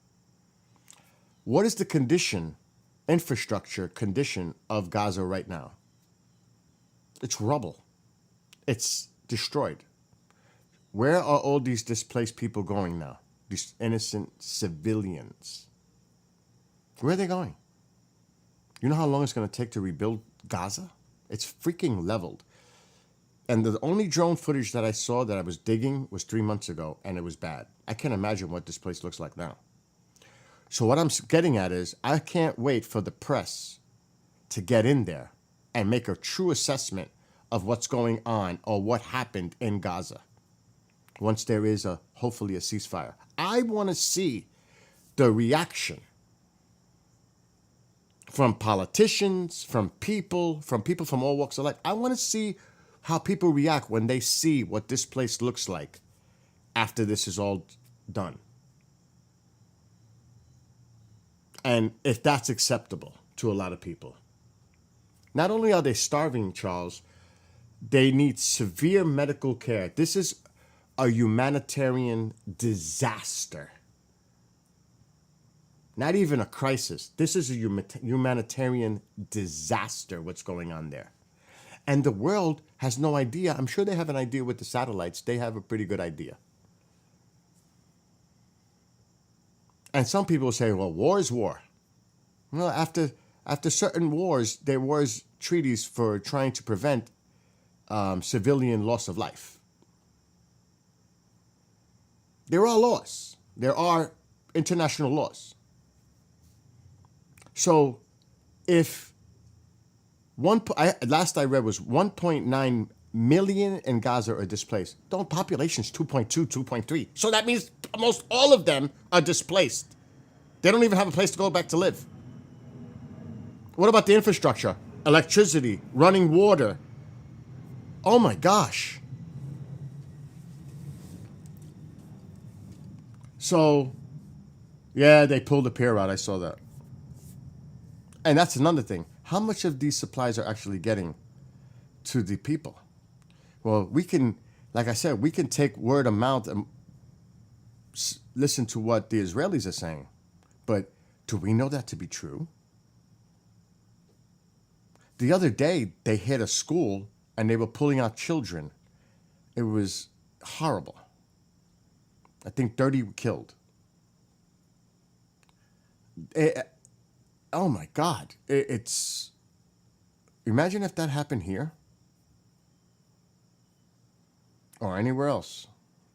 What is the infrastructure condition of Gaza right now? It's rubble. It's destroyed. Where are all these displaced people going now? These innocent civilians. Where are they going? You know how long it's going to take to rebuild Gaza? It's freaking leveled. And the only drone footage that I saw that I was digging was 3 months ago, and it was bad. I can't imagine what this place looks like now. So what I'm getting at is I can't wait for the press to get in there and make a true assessment of what's going on or what happened in Gaza once there is hopefully a ceasefire. I want to see the reaction from politicians, from people from all walks of life. I want to see how people react when they see what this place looks like after this is all done. And if that's acceptable to a lot of people. Not only are they starving, Charles, they need severe medical care. This is a humanitarian disaster. Not even a crisis. This is a humanitarian disaster, what's going on there. And the world has no idea. I'm sure they have an idea with the satellites. They have a pretty good idea. And some people say, well, war is war. Well, after certain wars, there was treaties for trying to prevent civilian loss of life. There are laws. There are international laws. So if last I read was 1.9 million in Gaza are displaced. The population's 2.2, 2.3. So that means almost all of them are displaced. They don't even have a place to go back to live. What about the infrastructure? Electricity, running water. Oh my gosh. So, yeah, they pulled the pier out. I saw that. And that's another thing. How much of these supplies are actually getting to the people? Well, we can, like I said, we can take word of mouth and listen to what the Israelis are saying. But do we know that to be true? The other day, they hit a school and they were pulling out children. It was horrible. I think 30 were killed. Oh my God. It's. Imagine if that happened here or anywhere else.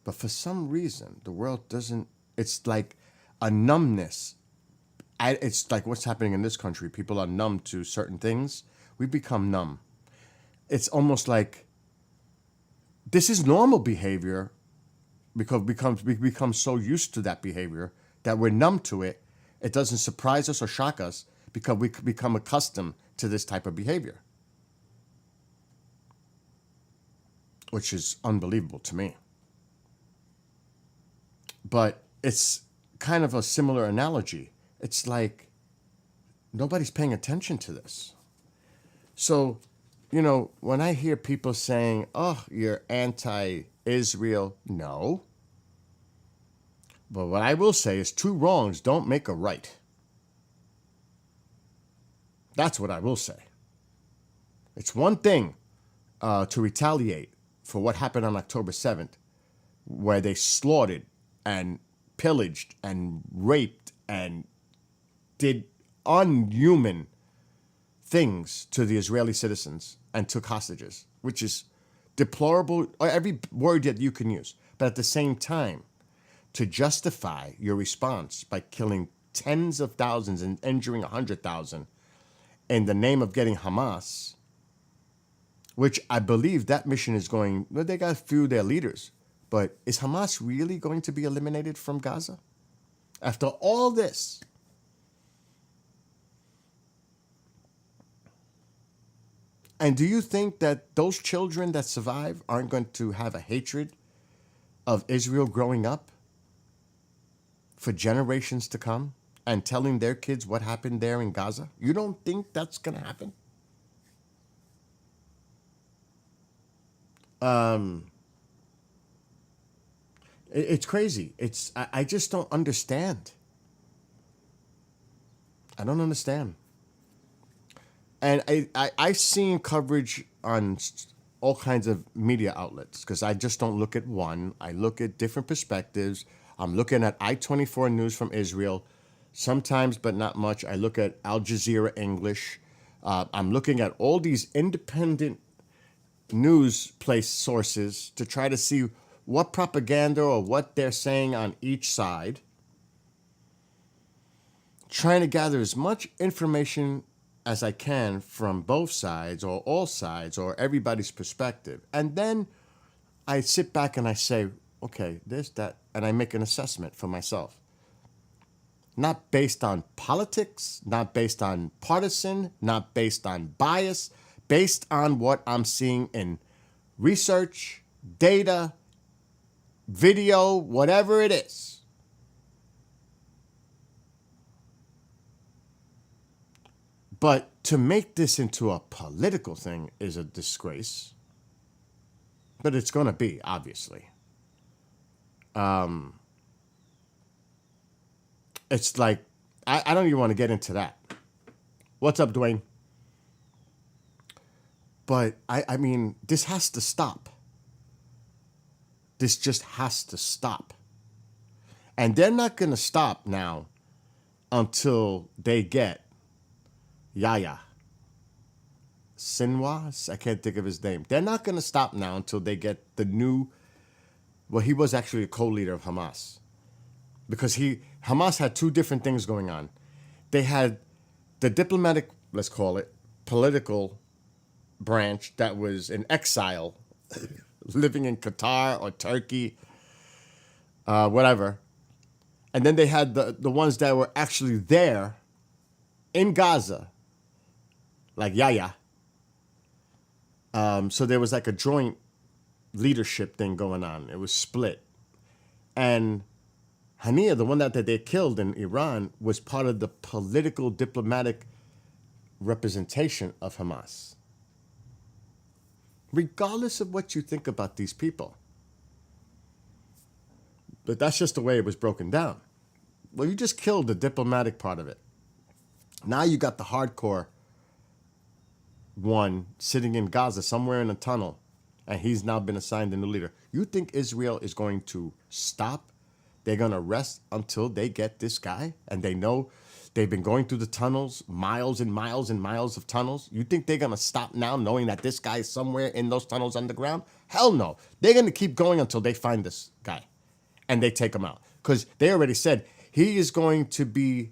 But for some reason, the world doesn't. It's like a numbness. It's like what's happening in this country. People are numb to certain things. We become numb. It's almost like this is normal behavior because we become so used to that behavior that we're numb to it. It doesn't surprise us or shock us because we become accustomed to this type of behavior, which is unbelievable to me. But it's kind of a similar analogy. It's like nobody's paying attention to this. So, you know, when I hear people saying, oh, you're anti-Israel, no. But what I will say is 2 wrongs don't make a right. That's what I will say. It's one thing to retaliate for what happened on October 7th, where they slaughtered and pillaged and raped and did unhuman things to the Israeli citizens and took hostages, which is deplorable, every word that you can use. But at the same time, to justify your response by killing tens of thousands and injuring 100,000 in the name of getting Hamas, which I believe that mission is going, well, they got a few of their leaders, but is Hamas really going to be eliminated from Gaza? After all this, and do you think that those children that survive aren't going to have a hatred of Israel growing up for generations to come and telling their kids what happened there in Gaza? You don't think that's going to happen? It's crazy. I just don't understand. I don't understand. And I've seen coverage on all kinds of media outlets because I just don't look at one. I look at different perspectives. I'm looking at I-24 News from Israel sometimes, but not much. I look at Al Jazeera English. I'm looking at all these independent news place sources to try to see what propaganda or what they're saying on each side, trying to gather as much information as I can from both sides or all sides or everybody's perspective. And then I sit back and I say, okay, this, that, and I make an assessment for myself. Not based on politics, not based on partisan, not based on bias, based on what I'm seeing in research, data, video, whatever it is. But to make this into a political thing is a disgrace. But it's going to be, obviously. It's like, I don't even want to get into that. What's up, Dwayne? But, I mean, this has to stop. This just has to stop. And they're not going to stop now until they get Yahya Sinwar. I can't think of his name. They're not going to stop now until they get the new, well, he was actually a co-leader of Hamas. Because Hamas had two different things going on. They had the diplomatic, let's call it, political branch that was in exile, living in Qatar or Turkey, whatever. And then they had the ones that were actually there in Gaza, like Yahya. So there was like a joint leadership thing going on. It was split. And Hania, the one that they killed in Iran, was part of the political diplomatic representation of Hamas. Regardless of what you think about these people. But that's just the way it was broken down. Well, you just killed the diplomatic part of it. Now you got the hardcore one sitting in Gaza, somewhere in a tunnel, and he's now been assigned a new leader. You think Israel is going to stop? They're going to rest until they get this guy, and they know they've been going through the tunnels, miles and miles and miles of tunnels. You think they're going to stop now knowing that this guy is somewhere in those tunnels underground? Hell no. They're going to keep going until they find this guy, and they take him out. Because they already said he is going to be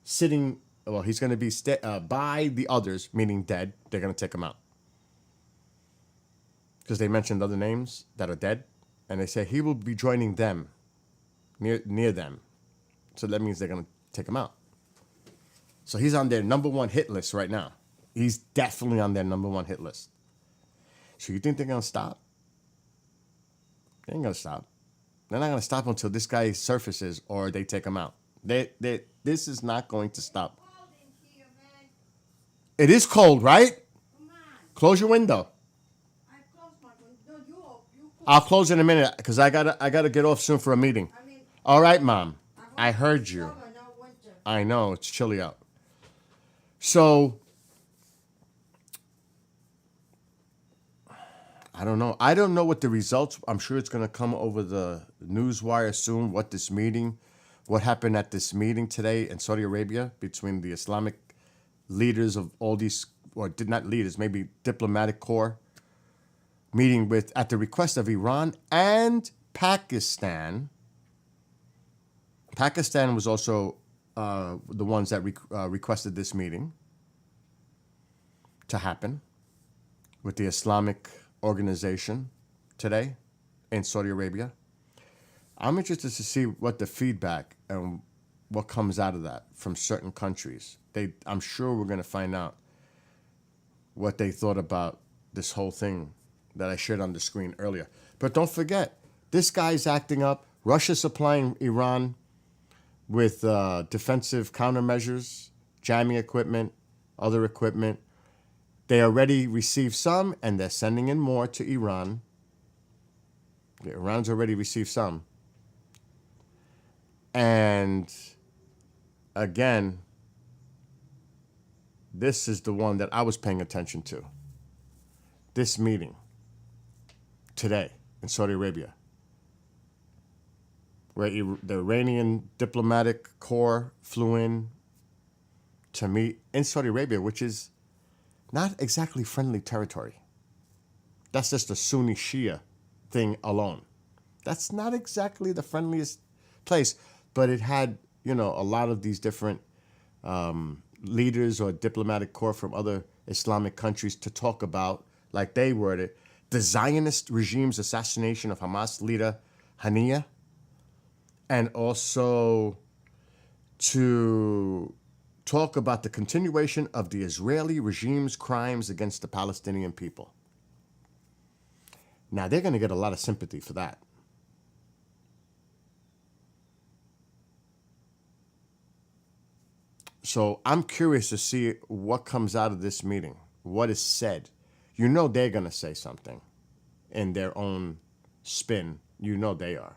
sitting, well, he's going to be by the others, meaning dead. They're going to take him out. Because they mentioned other names that are dead, and they say he will be joining them. Near them. So that means they're going to take him out. So he's on their number one hit list right now. He's definitely on their number one hit list. So you think they're going to stop? They ain't going to stop. They're not going to stop until this guy surfaces or they take him out. This is not going to stop. It is cold, right? Close your window. I'll close in a minute because I gotta get off soon for a meeting. All right, Mom. I heard you. I know, it's chilly out. So, I don't know. I don't know what the results, I'm sure it's going to come over the news wire soon, what happened at this meeting today in Saudi Arabia between the Islamic leaders of all these, or not leaders, maybe diplomatic corps, meeting at the request of Iran and Pakistan. Pakistan was also the ones that requested this meeting to happen with the Islamic organization today in Saudi Arabia. I'm interested to see what the feedback and what comes out of that from certain countries. I'm sure we're going to find out what they thought about this whole thing that I shared on the screen earlier. But don't forget, this guy's acting up. Russia's supplying Iran with defensive countermeasures, jamming equipment, other equipment. They already received some, and they're sending in more to Iran. Iran's already received some. And again, this is the one that I was paying attention to. this meeting today in Saudi Arabia, where the Iranian diplomatic corps flew in to meet in Saudi Arabia, which is not exactly friendly territory. That's just a Sunni Shia thing alone. That's not exactly the friendliest place, but it had, a lot of these different leaders or diplomatic corps from other Islamic countries to talk about, like they worded, the Zionist regime's assassination of Hamas leader Haniyeh, and also to talk about the continuation of the Israeli regime's crimes against the Palestinian people. Now, they're going to get a lot of sympathy for that. So I'm curious to see what comes out of this meeting, what is said. They're going to say something in their own spin. They are.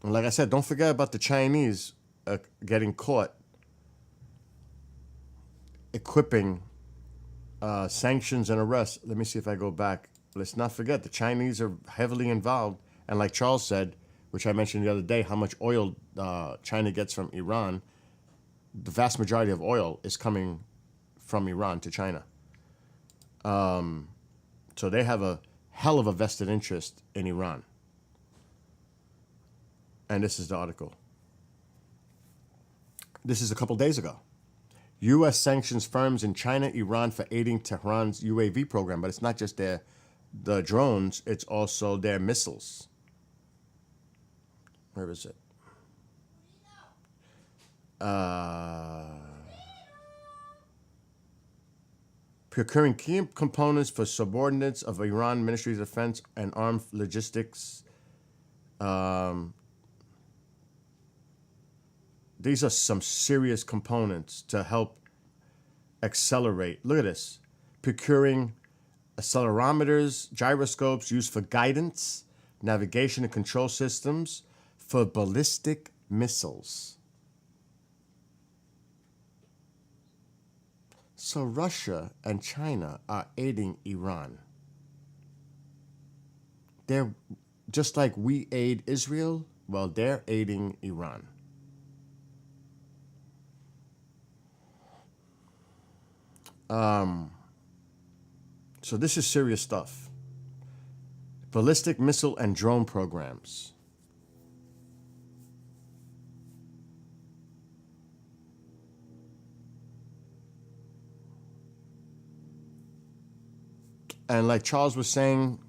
And like I said, don't forget about the Chinese getting caught equipping sanctions and arrests. Let me see if I go back. Let's not forget the Chinese are heavily involved. And like Charles said, which I mentioned the other day, how much oil China gets from Iran, the vast majority of oil is coming from Iran to China. So they have a hell of a vested interest in Iran. And this is the article. This is a couple days ago. U.S. sanctions firms in China, Iran for aiding Tehran's UAV program, but it's not just the drones, it's also their missiles. Where is it? Procuring key components for subordinates of Iran Ministry of Defense and armed logistics. These are some serious components to help accelerate. Look at this. Procuring accelerometers, gyroscopes used for guidance, navigation and control systems for ballistic missiles. So Russia and China are aiding Iran. They're just like we aid Israel, well, they're aiding Iran. So this is serious stuff. Ballistic missile and drone programs. And like Charles was saying,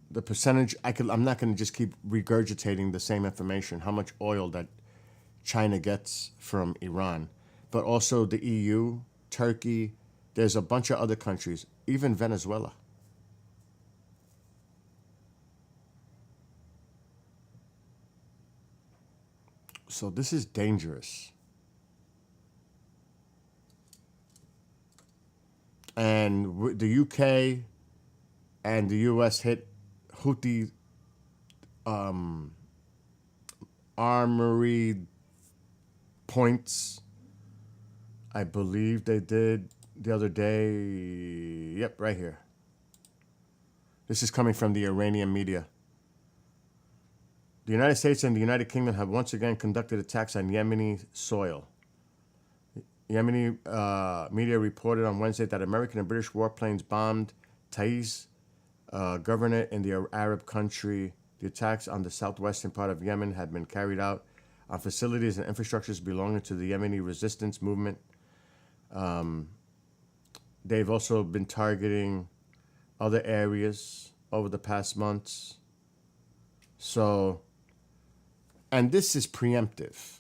the percentage, I'm not going to just keep regurgitating the same information, how much oil that China gets from Iran, but also the EU, Turkey, there's a bunch of other countries, even Venezuela. So this is dangerous. And the UK and the US hit Houthi armory points. I believe they did the other day. Yep, right here. This is coming from the Iranian media. The United States and the United Kingdom have once again conducted attacks on Yemeni soil. Yemeni media reported on Wednesday that American and British warplanes bombed Taiz, governorate in the Arab country. The attacks on the southwestern part of Yemen had been carried out on facilities and infrastructures belonging to the Yemeni resistance movement. They've also been targeting other areas over the past months. So, and this is preemptive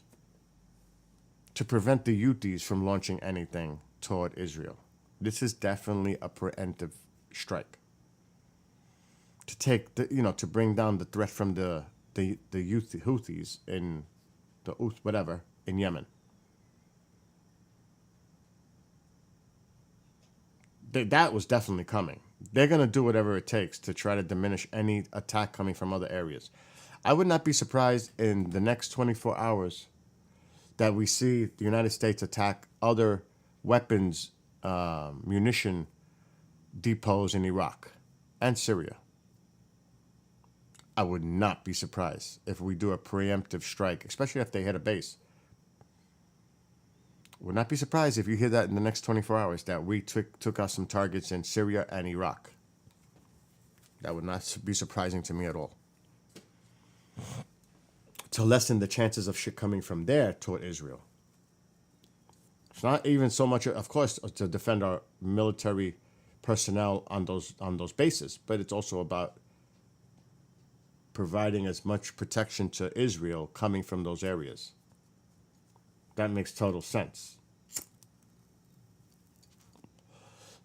to prevent the Houthis from launching anything toward Israel. This is definitely a preemptive strike to take to bring down the threat from the Houthis in in Yemen. That was definitely coming. They're going to do whatever it takes to try to diminish any attack coming from other areas. I would not be surprised in the next 24 hours that we see the United States attack other weapons munition depots in Iraq and Syria. I would not be surprised if we do a preemptive strike, especially if they hit a base. Would not be surprised if you hear that in the next 24 hours that we took out some targets in Syria and Iraq. That would not be surprising to me at all. To lessen the chances of shit coming from there toward Israel. It's not even so much, of course, to defend our military personnel on those bases, but it's also about providing as much protection to Israel coming from those areas. That makes total sense.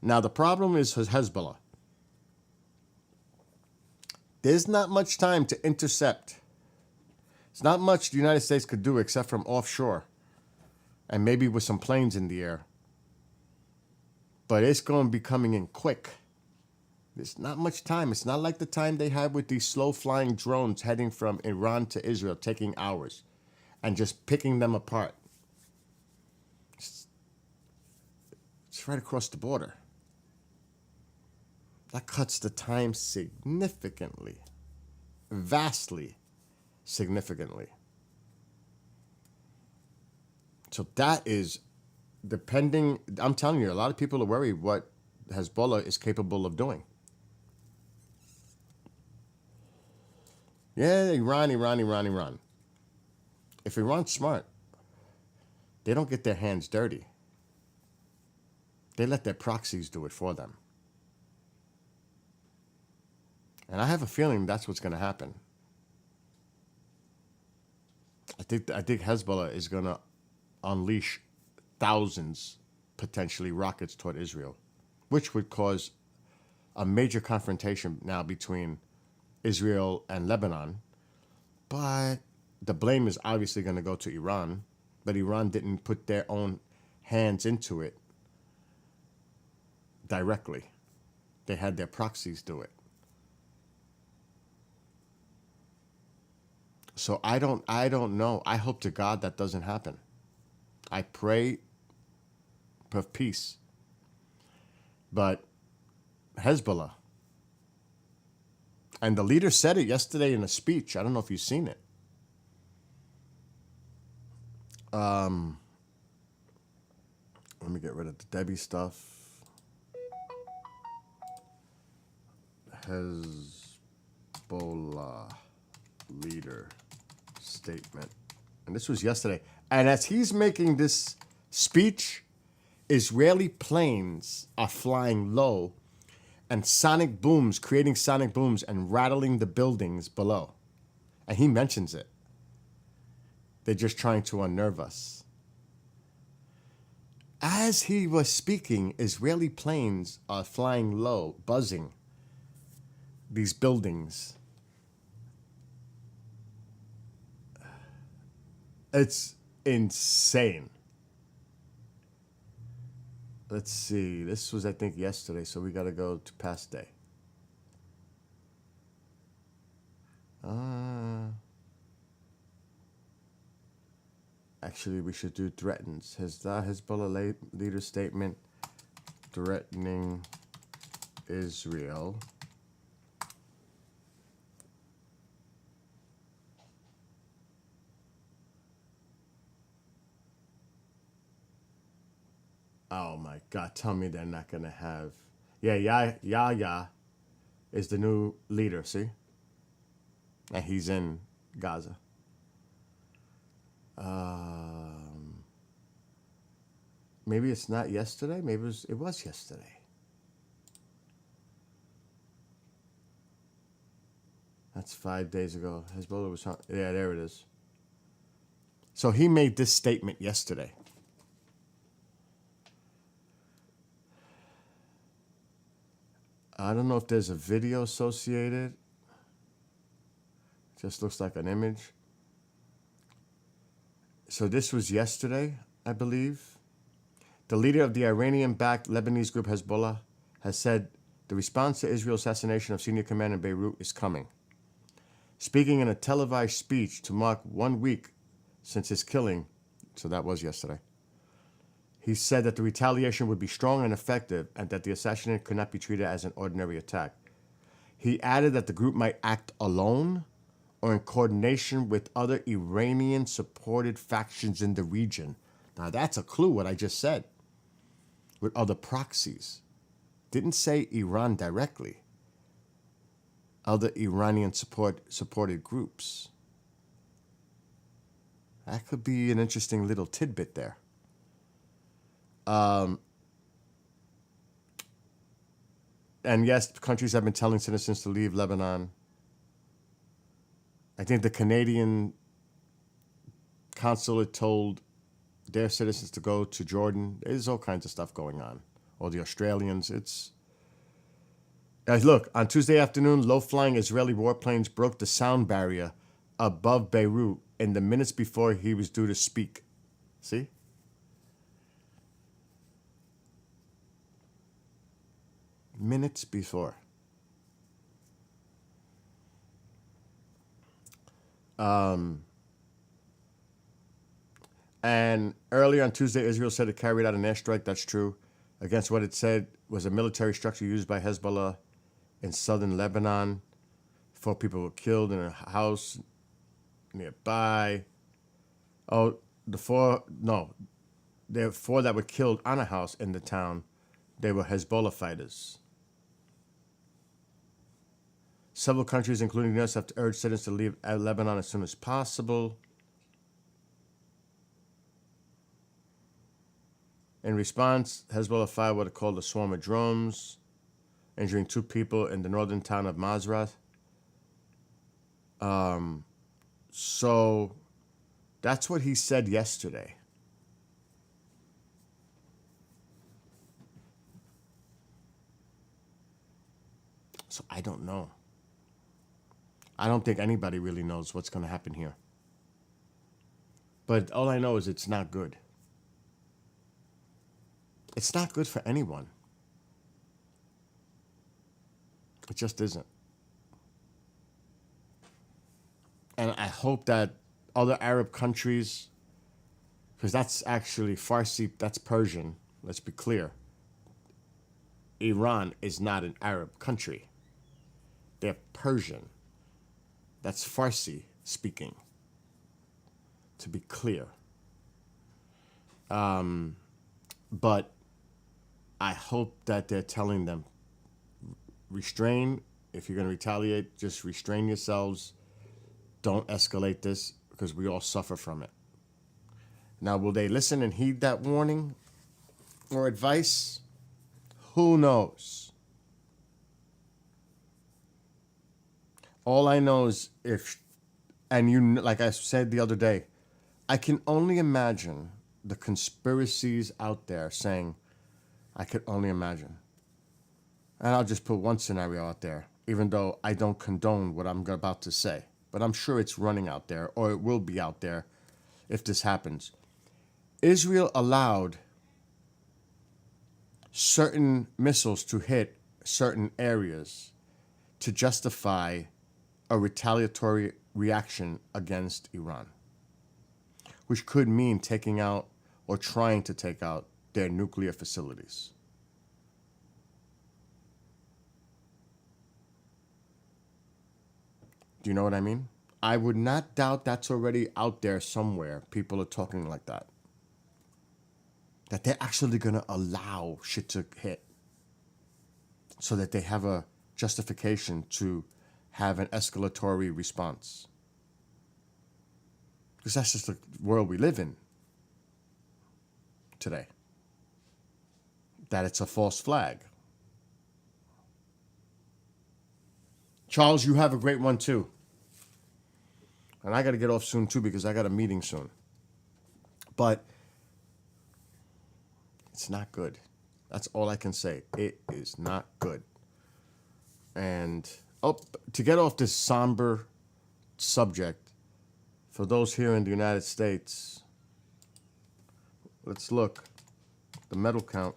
Now, the problem is Hezbollah. There's not much time to intercept. It's not much the United States could do except from offshore and maybe with some planes in the air. But it's going to be coming in quick. There's not much time. It's not like the time they had with these slow-flying drones heading from Iran to Israel, taking hours, and just picking them apart. It's right across the border. That cuts the time significantly, vastly, significantly. So that is depending. I'm telling you, a lot of people are worried what Hezbollah is capable of doing. Yeah, Iran. If Iran's smart, they don't get their hands dirty. They let their proxies do it for them. And I have a feeling that's what's going to happen. I think Hezbollah is going to unleash thousands, potentially, rockets toward Israel, which would cause a major confrontation now between Israel and Lebanon. But the blame is obviously going to go to Iran, but Iran didn't put their own hands into it directly. They had their proxies do it. So I don't know. I hope to God that doesn't happen. I pray for peace. But Hezbollah, and the leader said it yesterday in a speech. I don't know if you've seen it. Let me get rid of the Debby stuff. Hezbollah leader statement. And this was yesterday. And as he's making this speech, Israeli planes are flying low and creating sonic booms and rattling the buildings below. And he mentions it. They're just trying to unnerve us. As he was speaking, Israeli planes are flying low, buzzing these buildings. It's insane. Let's see. This was, I think, yesterday, so we got to go to past day. Actually, we should do threatens. Hezbollah leader statement threatening Israel. Oh my God, tell me they're not going to have... Yeah, Yahya is the new leader, see? And he's in Gaza. Maybe it's not yesterday. Maybe it was yesterday. That's 5 days ago. Hezbollah was... Yeah, there it is. So he made this statement yesterday. I don't know if there's a video associated. Just looks like an image. So this was yesterday, I believe. The leader of the Iranian-backed Lebanese group Hezbollah has said the response to Israel's assassination of senior commander in Beirut is coming. Speaking in a televised speech to mark 1 week since his killing, so that was yesterday, He said that the retaliation would be strong and effective and that the assassination could not be treated as an ordinary attack. He added that the group might act alone or in coordination with other Iranian-supported factions in the region. Now that's a clue what I just said. With other proxies. Didn't say Iran directly. Other Iranian supported groups. That could be an interesting little tidbit there. And yes, countries have been telling citizens to leave Lebanon. I think the Canadian consulate told their citizens to go to Jordan. There's all kinds of stuff going on. Or the Australians. Guys, look, on Tuesday afternoon, low-flying Israeli warplanes broke the sound barrier above Beirut in the minutes before he was due to speak. See? Minutes before. And earlier on Tuesday, Israel said it carried out an airstrike, that's true, against what it said was a military structure used by Hezbollah in southern Lebanon. 4 people were killed in a house nearby. Oh, there were 4 that were killed on a house in the town. They were Hezbollah fighters. Several countries, including the U.S., have urged citizens to leave Lebanon as soon as possible. In response, Hezbollah fired what are called a swarm of drones, injuring 2 people in the northern town of Masrat. So that's what he said yesterday. So I don't know. I don't think anybody really knows what's going to happen here. But all I know is it's not good. It's not good for anyone. It just isn't. And I hope that other Arab countries, because that's actually Farsi, that's Persian, let's be clear. Iran is not an Arab country. They're Persian. That's Farsi speaking, to be clear. But I hope that they're telling them, restrain. If you're going to retaliate, just restrain yourselves. Don't escalate this because we all suffer from it. Now, will they listen and heed that warning or advice? Who knows? All I know is like I said the other day, I can only imagine the conspiracies out there saying, I could only imagine. And I'll just put one scenario out there, even though I don't condone what I'm about to say. But I'm sure it's running out there, or it will be out there if this happens. Israel allowed certain missiles to hit certain areas to justify a retaliatory reaction against Iran, which could mean taking out or trying to take out their nuclear facilities. Do you know what I mean? I would not doubt that's already out there somewhere. People are talking like that. That they're actually going to allow shit to hit so that they have a justification to have an escalatory response. Because that's just the world we live in today. That it's a false flag. Charles, you have a great one too. And I got to get off soon too because I got a meeting soon. But it's not good. That's all I can say. It is not good. And to get off this somber subject, for those here in the United States, let's look. The medal count.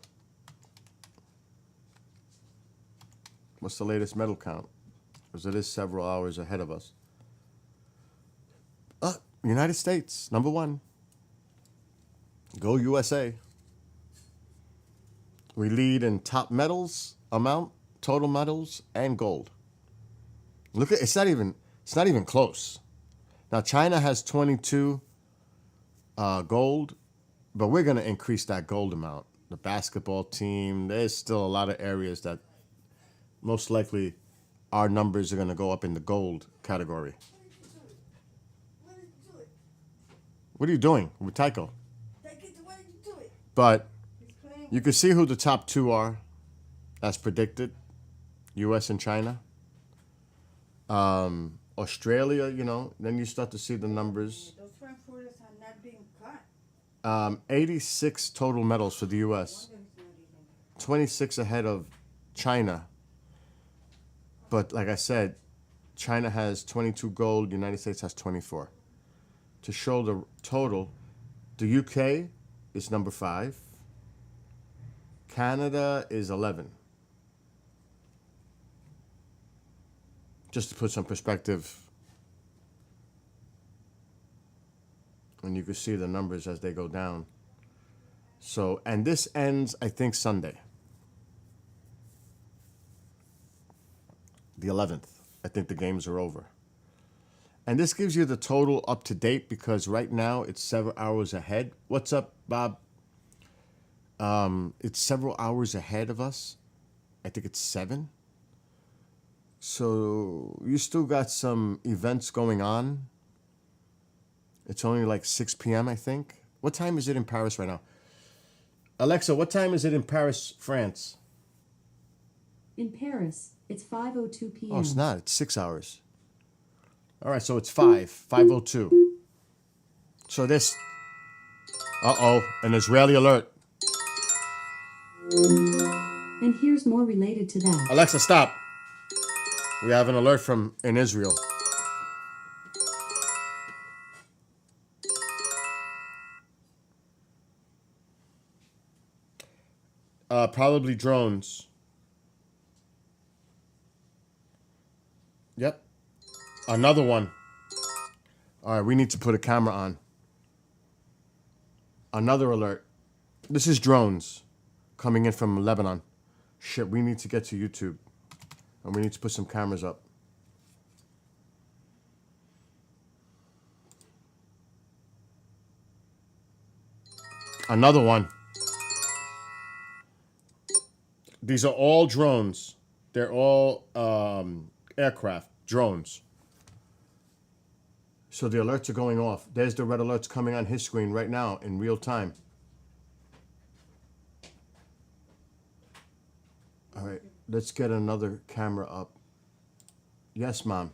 What's the latest medal count? Because it is several hours ahead of us. United States, number 1. Go USA. We lead in top medals amount, total medals, and gold. Look at it's not even close. Now China has 22 gold, but we're gonna increase that gold amount. The basketball team, there's still a lot of areas that most likely our numbers are gonna go up in the gold category. What are you doing with Tycho? But you can see who the top two are, as predicted. U.S. and China. Australia, then you start to see the numbers. Those frankfurters are not being cut. 86 total medals for the U.S. 26 ahead of China. But like I said, China has 22 gold, United States has 24. To show the total, the UK is number 5. Canada is 11. Just to put some perspective. And you can see the numbers as they go down. So, and this ends, I think, Sunday. The 11th. I think the games are over. And this gives you the total up to date because right now it's several hours ahead. What's up, Bob? It's several hours ahead of us. I think it's 7. So you still got some events going on. It's only like 6 p.m., I think. What time is it in Paris right now? Alexa, what time is it in Paris, France? In Paris, it's 5:02 p.m. Oh, it's not. It's 6 hours. All right, so it's 5:02. So this, an Israeli alert. And here's more related to that. Alexa, stop. We have an alert from in Israel. Probably drones. Yep. Another one. All right, we need to put a camera on. Another alert. This is drones coming in from Lebanon. Shit, we need to get to YouTube. And we need to put some cameras up. Another one. These are all drones. They're all aircraft, drones. So the alerts are going off. There's the red alerts coming on his screen right now in real time. All right, let's get another camera up. Yes, Mom.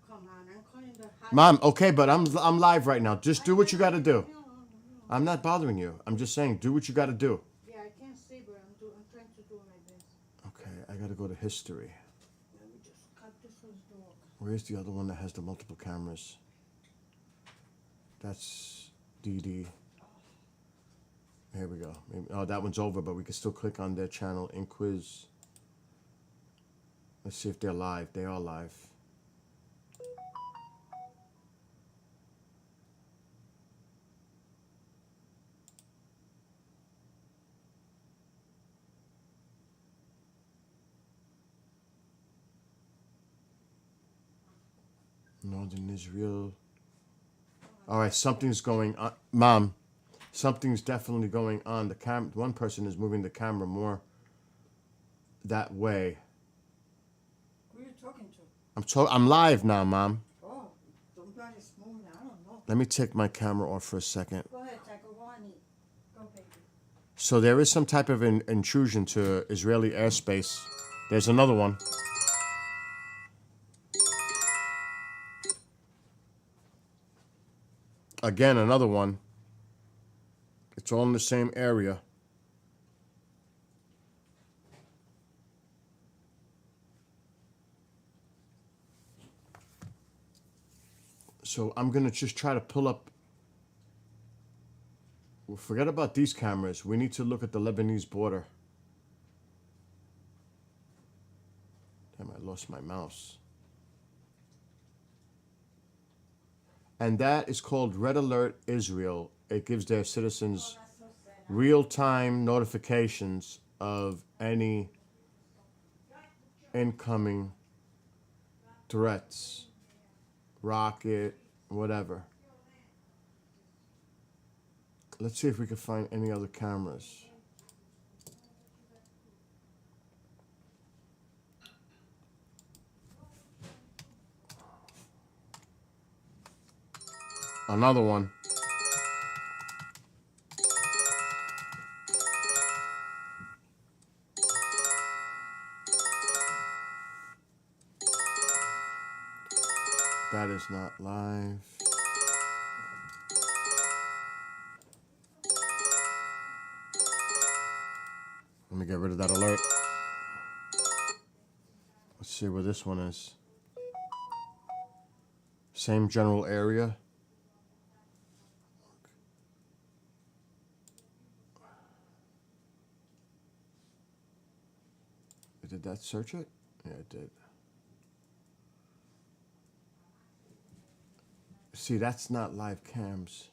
Come on, I'm calling the high. Mom, okay, but I'm live right now. Just do what you got to do. I'm not bothering you. I'm just saying, do what you got to do. Yeah, I can't see, but I'm trying to do my best. Okay, I got to go to history. Let me just cut this one's dog. Where's the other one that has the multiple cameras? That's DD. Here we go. Maybe, oh, that one's over, but we can still click on their channel in quiz. Let's see if they're live. They are live. Northern Israel. All right, something's going on. Mom, something's definitely going on. The one person is moving the camera more that way. Who are you talking to? I'm live now, Mom. Oh, somebody's moving. I don't know. Let me take my camera off for a second. Go ahead, Taco. Go on, eat. Go, baby. So there is some type of intrusion to Israeli airspace. There's another one. Again, another one. It's all in the same area. So I'm going to just try to pull up. Well, forget about these cameras. We need to look at the Lebanese border. Damn, I lost my mouse. And that is called Red Alert Israel. It gives their citizens real-time notifications of any incoming threats, rocket, whatever. Let's see if we can find any other cameras. Another one. That is not live. Let me get rid of that alert. Let's see where this one is. Same general area. Did that search it? Yeah, it did. See, that's not live cams.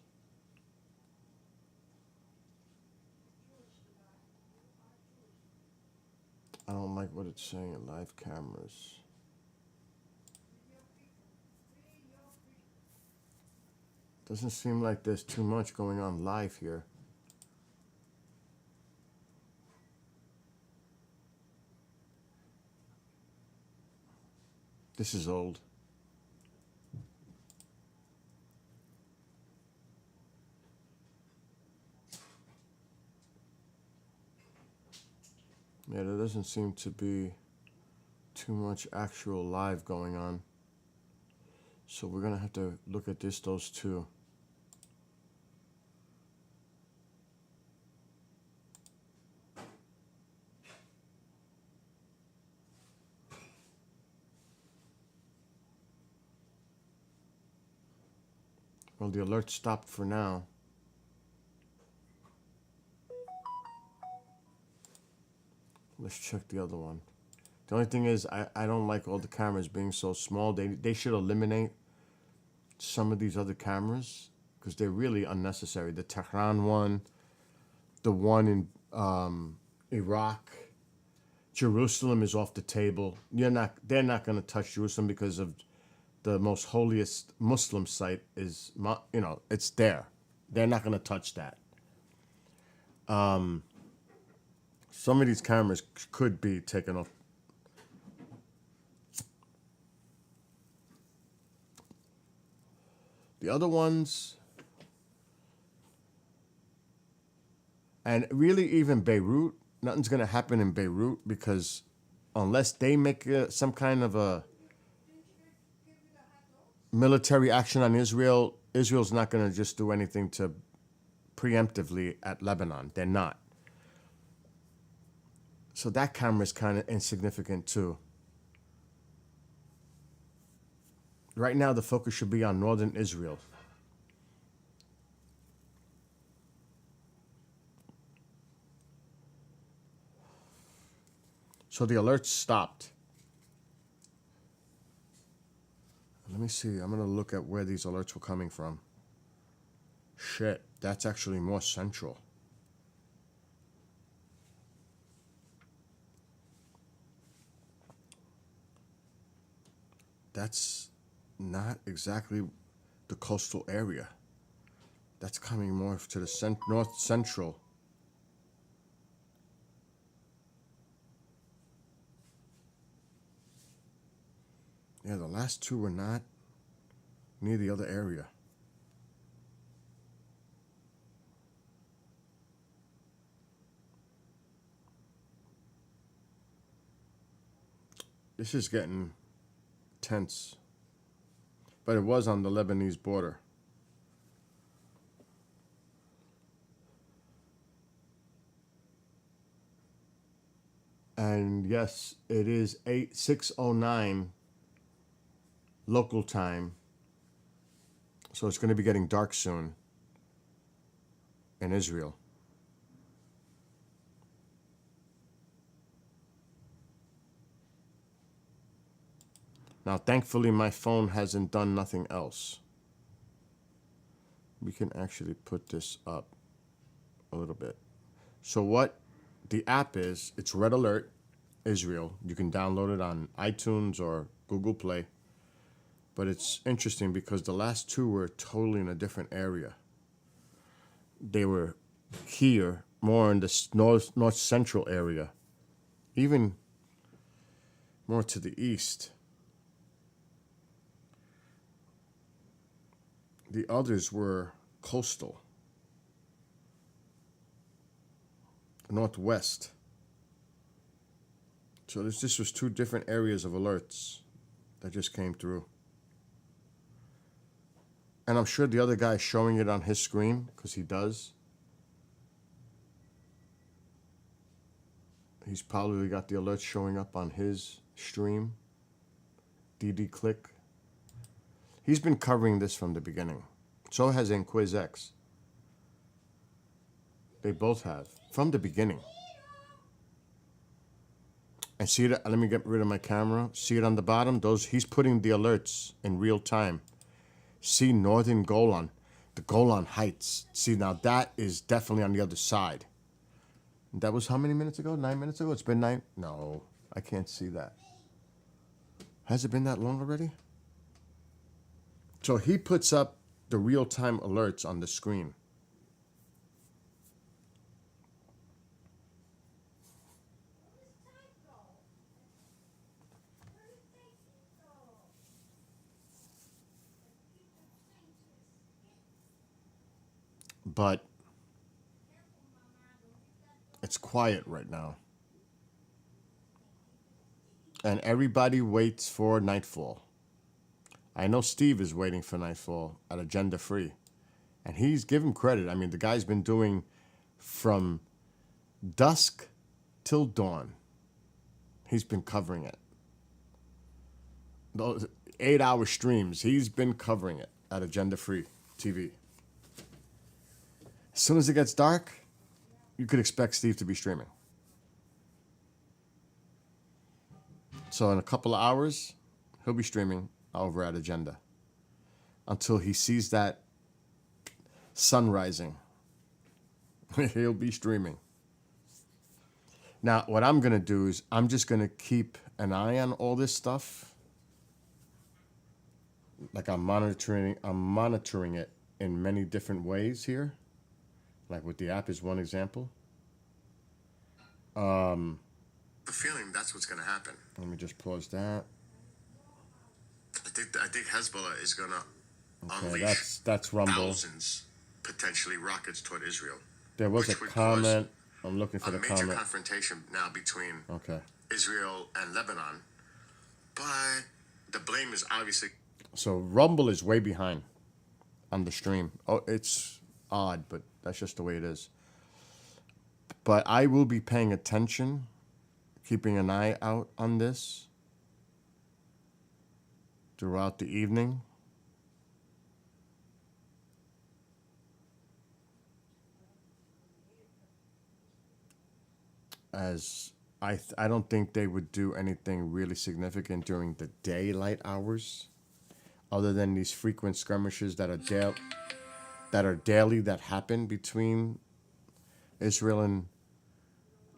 I don't like what it's saying, live cameras. Doesn't seem like there's too much going on live here. This is old. Yeah, there doesn't seem to be too much actual live going on. So we're gonna have to look at those two. Well, the alert stopped for now. Let's check the other one. The only thing is, I don't like all the cameras being so small. They should eliminate some of these other cameras because they're really unnecessary. The Tehran one, the one in Iraq, Jerusalem is off the table. They're not going to touch Jerusalem because of the most holiest Muslim site is, it's there. They're not going to touch that. Some of these cameras could be taken off. The other ones, and really even Beirut, nothing's going to happen in Beirut because unless they make some kind of a military action on Israel, Israel's not going to just do anything to preemptively at Lebanon. They're not. So that camera is kind of insignificant too. Right now, the focus should be on northern Israel. So the alerts stopped. Let me see. I'm going to look at where these alerts were coming from. Shit, that's actually more central. That's not exactly the coastal area. That's coming more to the north central. Yeah, the last two were not near the other area. This is getting tense. But it was on the Lebanese border. And yes, it is 6:09 local time. So it's going to be getting dark soon in Israel. Now, thankfully, my phone hasn't done nothing else. We can actually put this up a little bit. So what the app is, it's Red Alert Israel. You can download it on iTunes or Google Play. But it's interesting because the last two were totally in a different area. They were here, more in the north central area, even more to the east. The others were coastal, northwest. So this was two different areas of alerts that just came through. And I'm sure the other guy is showing it on his screen, because he does. He's probably got the alerts showing up on his stream. DD Click. He's been covering this from the beginning. So has InquizX. They both have. From the beginning. And see that? Let me get rid of my camera. See it on the bottom? He's putting the alerts in real time. See Northern Golan, the Golan Heights. See, now that is definitely on the other side. That was how many minutes ago? 9 minutes ago? It's been 9? No, I can't see that. Has it been that long already? So he puts up the real-time alerts on the screen. But it's quiet right now. And everybody waits for nightfall. I know Steve is waiting for nightfall at Agenda Free. And he's given credit. I mean, the guy's been doing from dusk till dawn. He's been covering it. Those 8-hour streams, he's been covering it at Agenda Free TV. As soon as it gets dark, you could expect Steve to be streaming. So in a couple of hours, he'll be streaming over at Agenda until he sees that sun rising. He'll be streaming. Now, what I'm going to do is I'm just going to keep an eye on all this stuff. Like I'm monitoring it in many different ways here. Like with the app is one example. The feeling that's what's going to happen. Let me just pause that. I think Hezbollah is going to unleash that's Rumble. Thousands, potentially, rockets toward Israel. There was a comment. I'm looking for the comment. A major confrontation now between Israel and Lebanon. But the blame is obviously... So Rumble is way behind on the stream. Oh, it's odd, but that's just the way it is. But I will be paying attention, keeping an eye out on this throughout the evening. As I don't think they would do anything really significant during the daylight hours, other than these frequent skirmishes that are daily that happen between Israel and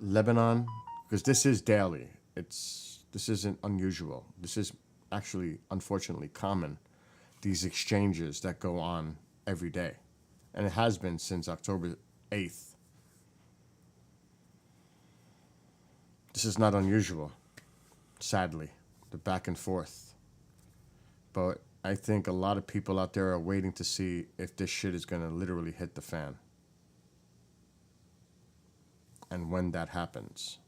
Lebanon, because this is daily. This isn't unusual. This is actually, unfortunately, common. These exchanges that go on every day, and it has been since October 8th. This is not unusual, sadly, the back and forth. But I think a lot of people out there are waiting to see if this shit is going to literally hit the fan. And when that happens.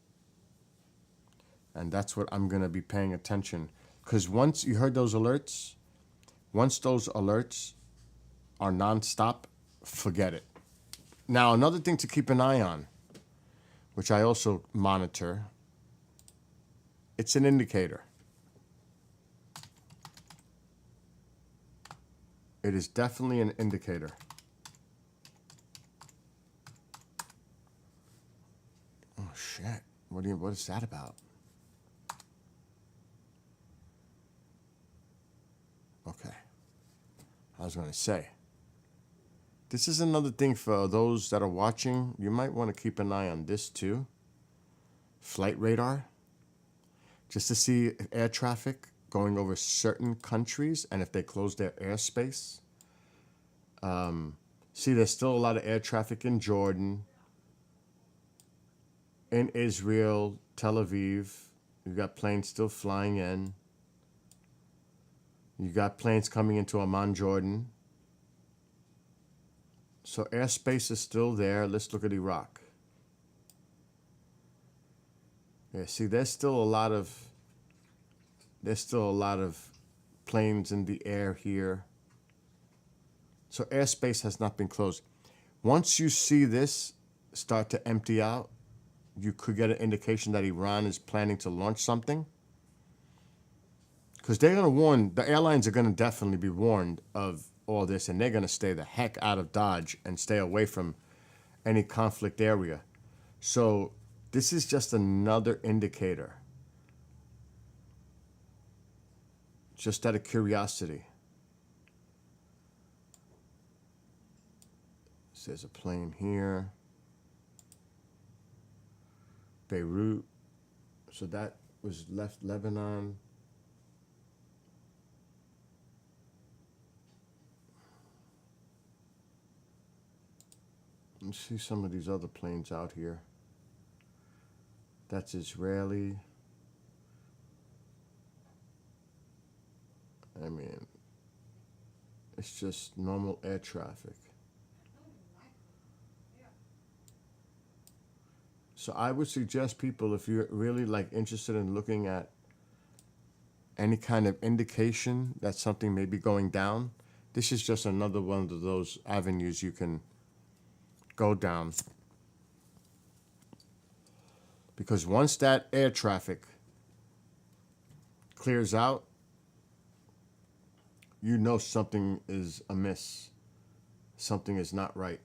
And that's what I'm going to be paying attention. Because once you heard those alerts, once those alerts are nonstop, forget it. Now, another thing to keep an eye on, which I also monitor, it's an indicator. It is definitely an indicator. Oh shit! What is that about? Okay. I was going to say, this is another thing for those that are watching. You might want to keep an eye on this too. flight radar just to see air traffic going over certain countries and if they close their airspace. See, there's still a lot of air traffic in Jordan, in Israel, Tel Aviv. You got planes still flying in. You got planes coming into Amman, Jordan. So airspace is still there. Let's look at Iraq. Yeah, see, there's still a lot of planes in the air here. So airspace has not been closed. Once you see this start to empty out, you could get an indication that Iran is planning to launch something. Because they're going to warn, the airlines are going to definitely be warned of all this, and they're going to stay the heck out of Dodge and stay away from any conflict area. So this is just another indicator. Just out of curiosity. There's a plane here. Beirut. So that was left Lebanon. Let's see some of these other planes out here. That's Israeli. I mean, it's just normal air traffic. So I would suggest people, if you're really like interested in looking at any kind of indication that something may be going down, this is just another one of those avenues you can go down. Because once that air traffic clears out, you know something is amiss. Something is not right.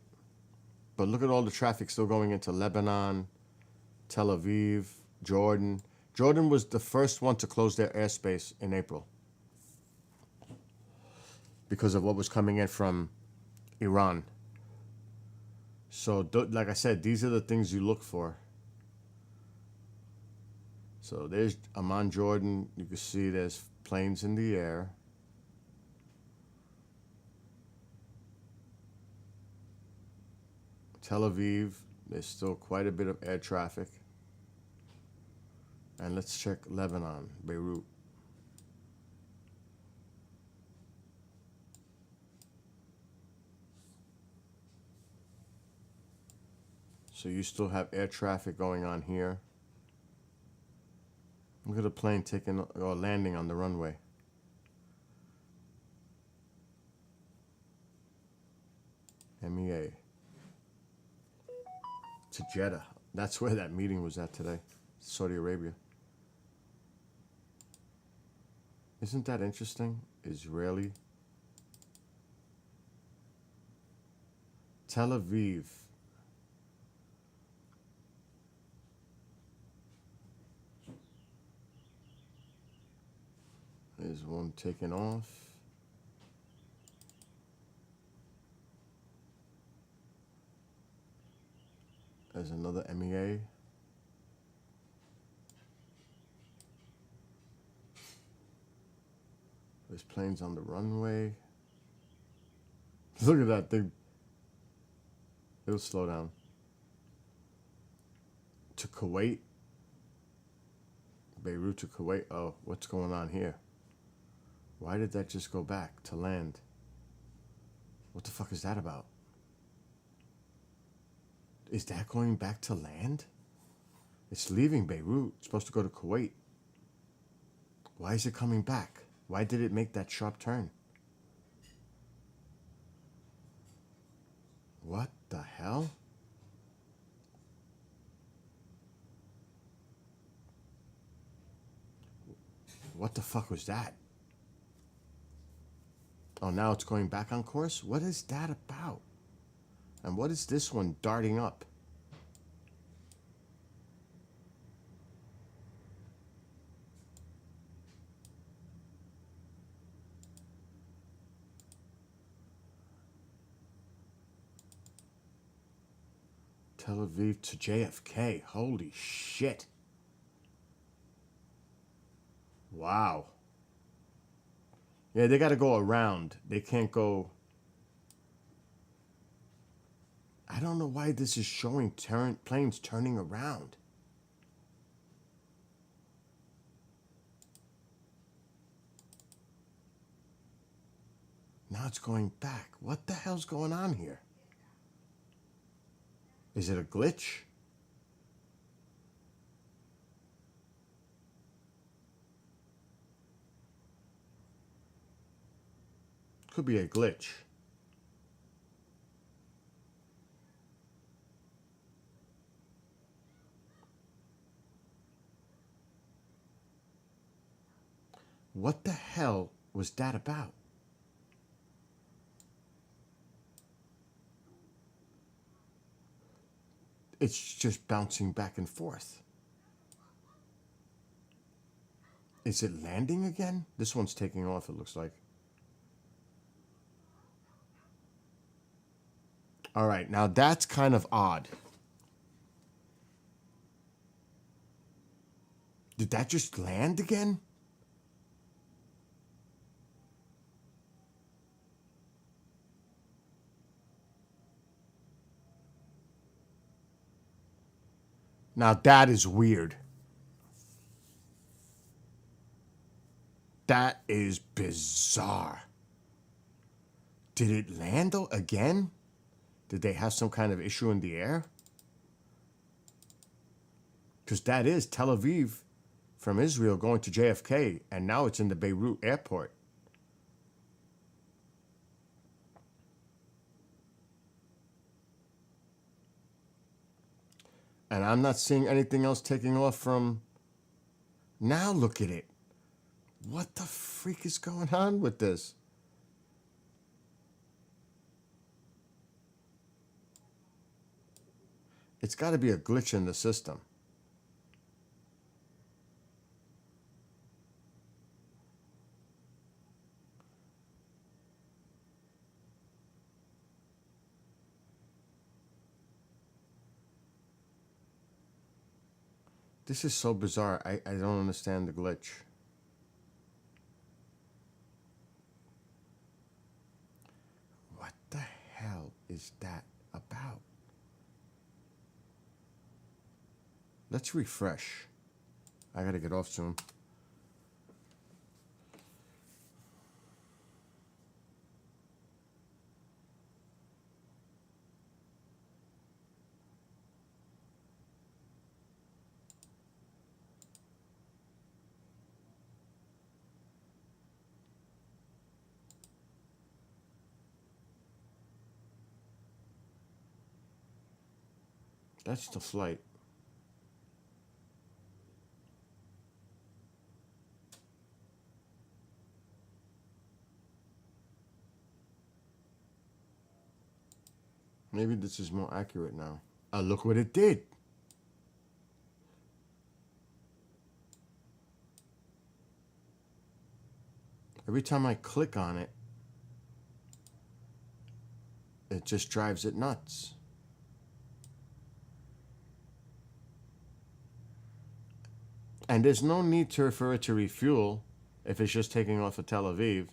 But look at all the traffic still going into Lebanon, Tel Aviv, Jordan. Jordan was the first one to close their airspace in April because of what was coming in from Iran. So, like I said, these are the things you look for. So there's Amman, Jordan. You can see there's planes in the air. Tel Aviv, there's still quite a bit of air traffic. And let's check Lebanon, Beirut. So you still have air traffic going on here. Look at the plane taking or landing on the runway. MEA. To Jeddah. That's where that meeting was at today. Saudi Arabia. Isn't that interesting? Israeli. Tel Aviv. There's one taking off. There's another MEA. There's planes on the runway. Look at that thing. It'll slow down. To Kuwait. Beirut to Kuwait. Oh, what's going on here? Why did that just go back to land? What the fuck is that about? Is that going back to land? It's leaving Beirut. It's supposed to go to Kuwait. Why is it coming back? Why did it make that sharp turn? What the hell? What the fuck was that? Oh, now it's going back on course? What is that about? And what is this one darting up? Tel Aviv to JFK. Holy shit. Wow. Yeah, they got to go around. They can't go. I don't know why this is showing planes turning around. Now it's going back. What the hell's going on here? Is it a glitch? Could be a glitch. What the hell was that about? It's just bouncing back and forth. Is it landing again? This one's taking off, it looks like. All right, now that's kind of odd. Did that just land again? Now that is weird. That is bizarre. Did it land though again? Did they have some kind of issue in the air? Because that is Tel Aviv from Israel going to JFK, and now it's in the Beirut airport. And I'm not seeing anything else taking off from... Now look at it. What the freak is going on with this? It's got to be a glitch in the system. This is so bizarre. I don't understand the glitch. What the hell is that about? Let's refresh. I gotta get off soon. That's the flight. Maybe this is more accurate now. Look what it did. Every time I click on it, it just drives it nuts. And there's no need for it to refuel if it's just taking off of Tel Aviv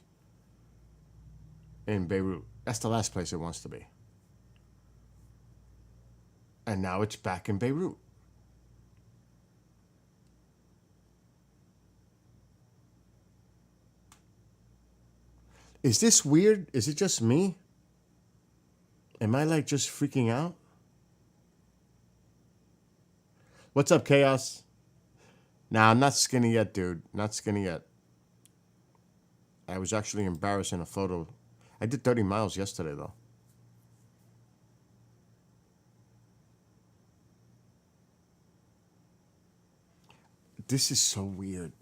in Beirut. That's the last place it wants to be. And now it's back in Beirut. Is this weird? Is it just me? Am I like just freaking out? What's up, Chaos? Nah, I'm not skinny yet, dude. Not skinny yet. I was actually embarrassed in a photo. I did 30 miles yesterday, though. This is so weird.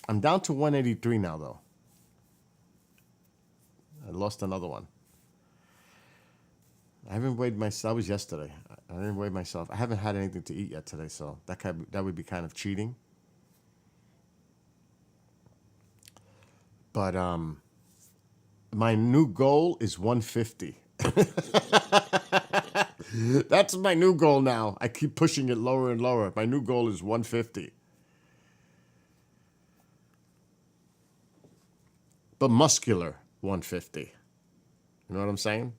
I'm down to 183 now, though. I lost another one. I haven't weighed myself. That was yesterday. I didn't weigh myself. I haven't had anything to eat yet today, so that would be kind of cheating. But my new goal is 150. That's my new goal now. I keep pushing it lower and lower. My new goal is 150. but muscular 150. You know what I'm saying?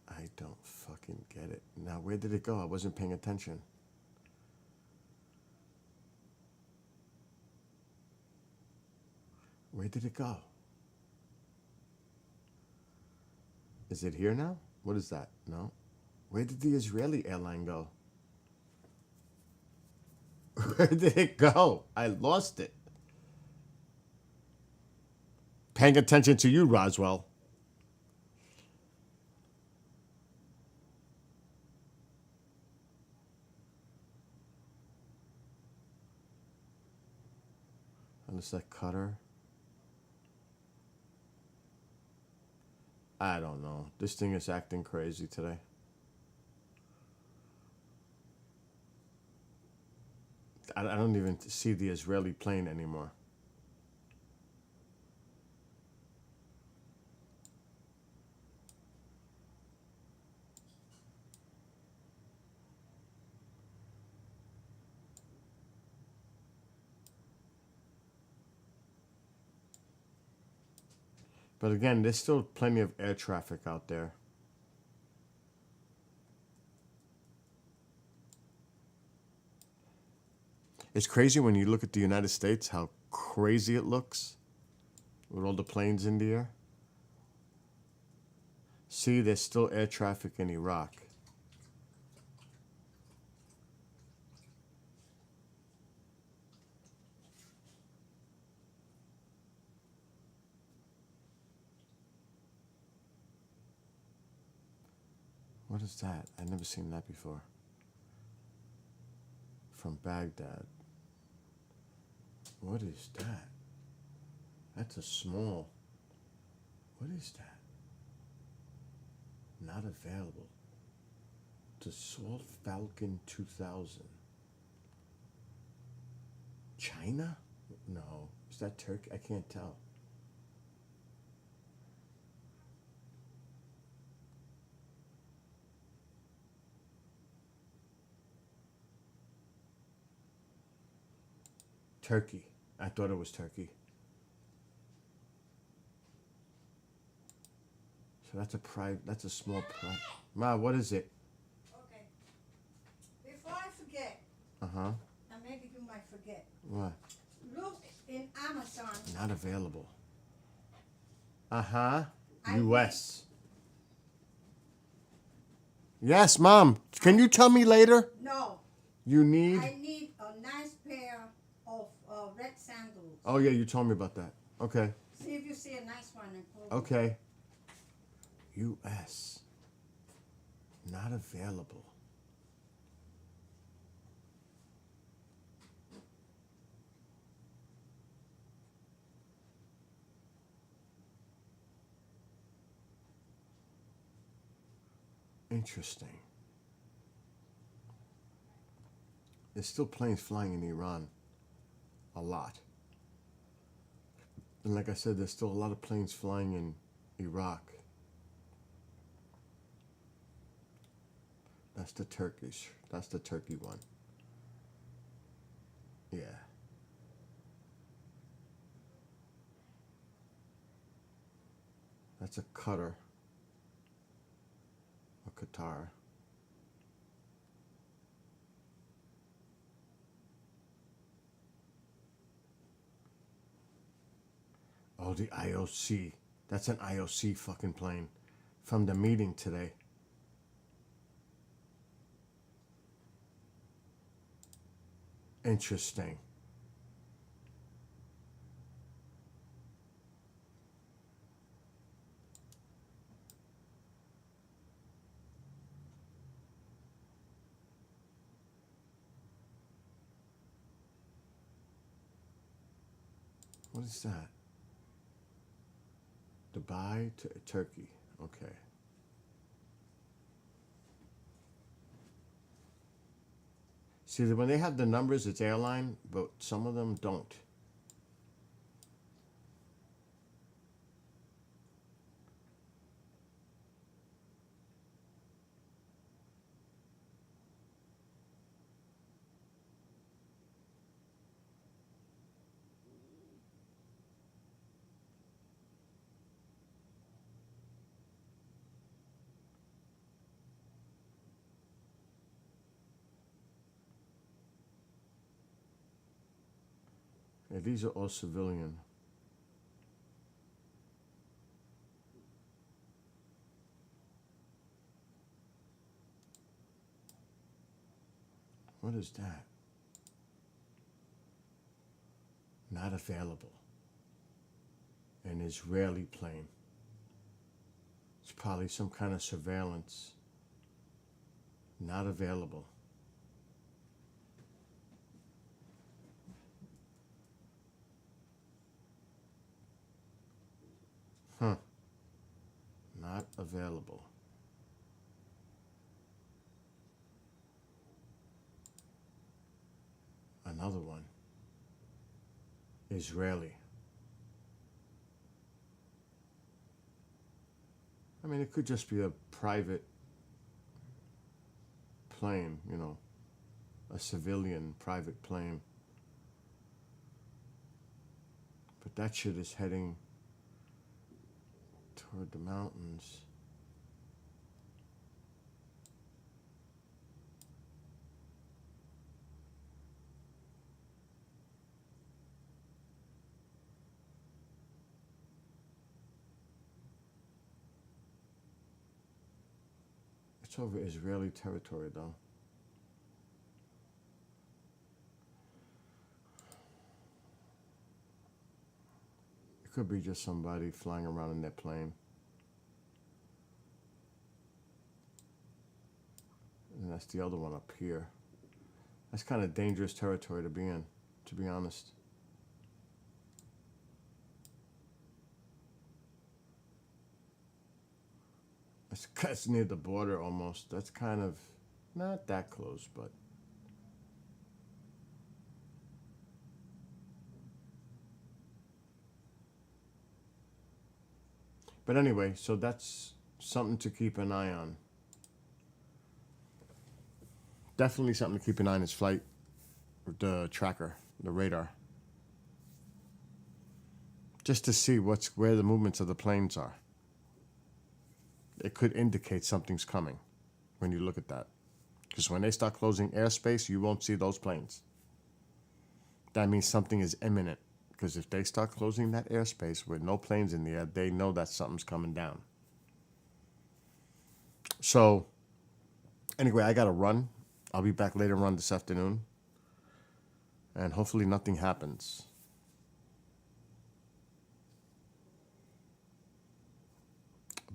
I don't fucking get it. Now, where did it go? I wasn't paying attention. Where did it go? Is it here now? What is that? No. Where did the Israeli airline go? Where did it go? I lost it. Paying attention to you, Roswell. And it's that cutter. I don't know. This thing is acting crazy today. I don't even see the Israeli plane anymore. But again, there's still plenty of air traffic out there. It's crazy when you look at the United States, how crazy it looks with all the planes in the air. See, there's still air traffic in Iraq. What is that? I've never seen that before. From Baghdad. What is that? That's a small. What is that? Not available. Dassault Falcon 2000. China? No. Is that Turkey? I can't tell. Turkey. I thought it was Turkey. So that's a small private. Ma, what is it? Okay. Before I forget, Uh-huh. and maybe you might forget, What? look in Amazon. Not available. Uh-huh. I US. Yes, Mom. Can you tell me later? No, You need... I need a nice pair of red sandals. Oh, yeah, you told me about that. Okay. See if you see a nice one and pull it. Okay. US. Not available. Interesting. There's still planes flying in Iran. A lot. And like I said, there's still a lot of planes flying in Iraq. That's the Turkish. That's the Turkey one. Yeah. That's a Qatar. A Qatar. Oh, the IOC. That's an IOC fucking plane from the meeting today. Interesting. What is that? Dubai to Turkey. Okay. See, when they have the numbers, it's airline, but some of them don't. Yeah, these are all civilian. What is that? Not available. An Israeli plane. It's probably some kind of surveillance. Not available. Huh. Not available. Another one. Israeli. I mean, it could just be a private plane, you know, a civilian private plane. But that shit is heading toward the mountains. It's over Israeli territory, though. It could be just somebody flying around in their plane. And that's the other one up here. That's kind of dangerous territory to be in, to be honest. That's near the border almost. That's kind of not that close, but anyway, so that's something to keep an eye on. Definitely something to keep an eye on is flight, the tracker, the radar. Just to see where the movements of the planes are. It could indicate something's coming when you look at that. Because when they start closing airspace, you won't see those planes. That means something is imminent. Because if they start closing that airspace with no planes in the air, they know that something's coming down. So, anyway, I got to run. I'll be back later on this afternoon. And hopefully nothing happens.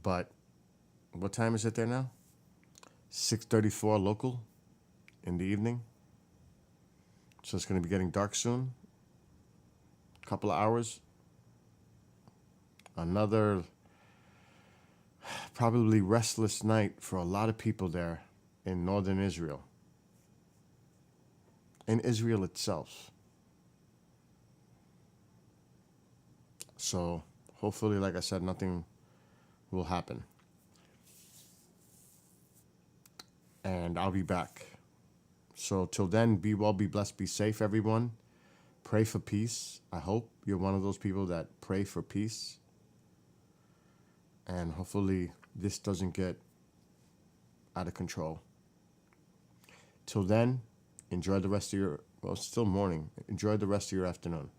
But what time is it there now? 6:34 local in the evening. So it's going to be getting dark soon. A couple of hours. Another probably restless night for a lot of people there in northern Israel. In Israel itself. So hopefully, like I said, nothing will happen. And I'll be back. So till then, be well, be blessed, be safe, everyone. Pray for peace. I hope you're one of those people that pray for peace. And hopefully this doesn't get out of control. Till then, enjoy the rest of your, well, it's still morning. Enjoy the rest of your afternoon.